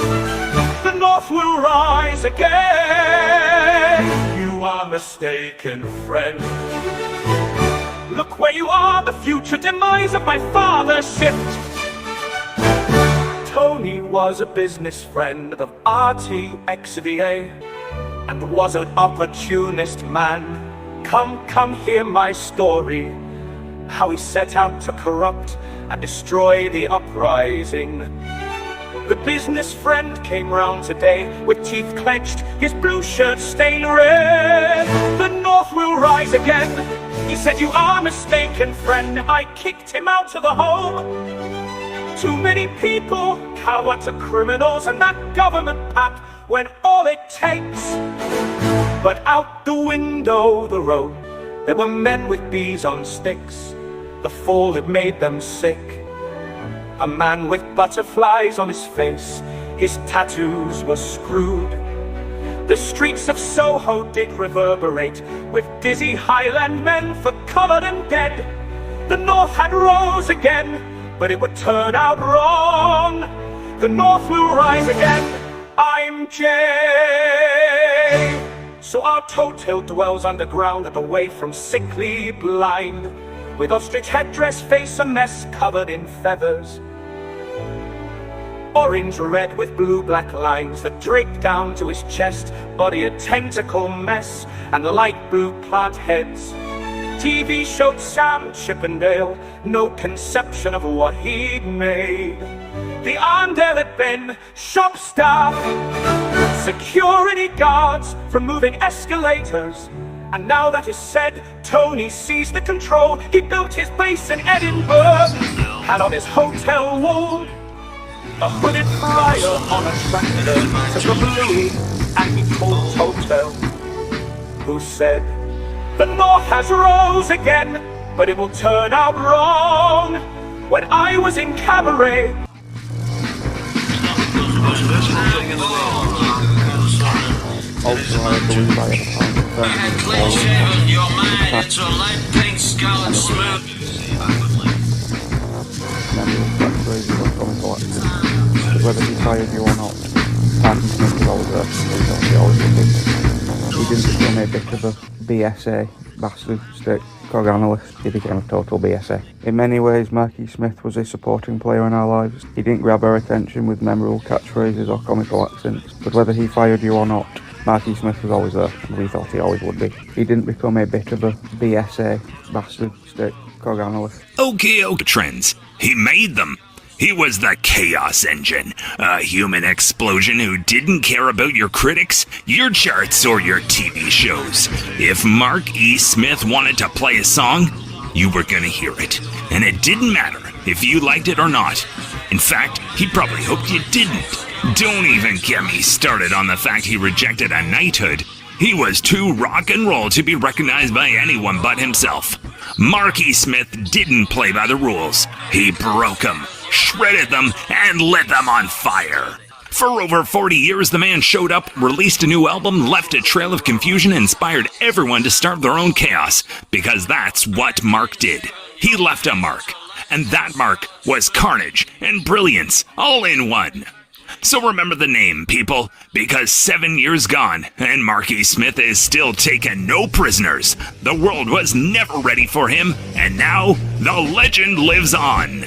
The North will rise again. You are mistaken, friend. Look where you are, the future demise of my father's shift. Tony was a business friend of RTXVA and was an opportunist man. Come hear my story, how he set out to corrupt and destroy the uprising. The business friend came round today with teeth clenched, his blue shirt stained red. The North will rise again. He said, you are mistaken, friend. I kicked him out of the home. Too many people, cowards and criminals, and that government pap when all it takes. But out the window, the road, there were men with bees on sticks. The fall had made them sick. A man with butterflies on his face, his tattoos were screwed. The streets of Soho did reverberate with dizzy Highland men for covered and dead. The North had rose again, but it would turn out wrong. The North will rise again. I'm Jay. So our total dwells underground and away from sickly blind, with ostrich headdress, face a mess covered in feathers. Orange red with blue-black lines that drape down to his chest, body a tentacle mess, and light blue plant heads. TV showed Sam Chippendale, no conception of what he'd made. The Arndale had been shop staff, security guards from moving escalators. And now that is said, Tony seized the control. He built his base in Edinburgh, and on his hotel wall, a hooded flyer on a tractor took a balloon, and he called Hotel, who said, the North has rose again, but it will turn out wrong. When I was in cabaret, also I believe I have your mind into a light pink scarlet smoke. Whether he fired you or not, Martin Smith was always there. He always did. He didn't become a bit of a BSA, bastard stick cog analyst. He became a total BSA. In many ways, Marky Smith was a supporting player in our lives. He didn't grab our attention with memorable catchphrases or comical accents, but whether he fired you or not, Marky Smith was always there, and we thought he always would be. He didn't become a bit of a BSA, bastard stick cog analyst. Okay, trends. He made them. He was the chaos engine, a human explosion who didn't care about your critics, your charts, or your TV shows. If Mark E. Smith wanted to play a song, you were gonna hear it, and it didn't matter if you liked it or not. In fact, he probably hoped you didn't. Don't even get me started on the fact he rejected a knighthood. He was too rock and roll to be recognized by anyone but himself. Marky Smith didn't play by the rules. He broke them, shredded them, and lit them on fire. For over 40 years, the man showed up, released a new album, left a trail of confusion, and inspired everyone to start their own chaos, because that's what Mark did. He left a mark, and that mark was carnage and brilliance all in one. So remember the name, people, because 7 years gone, and Marky Smith is still taking no prisoners. The world was never ready for him, and now the legend lives on.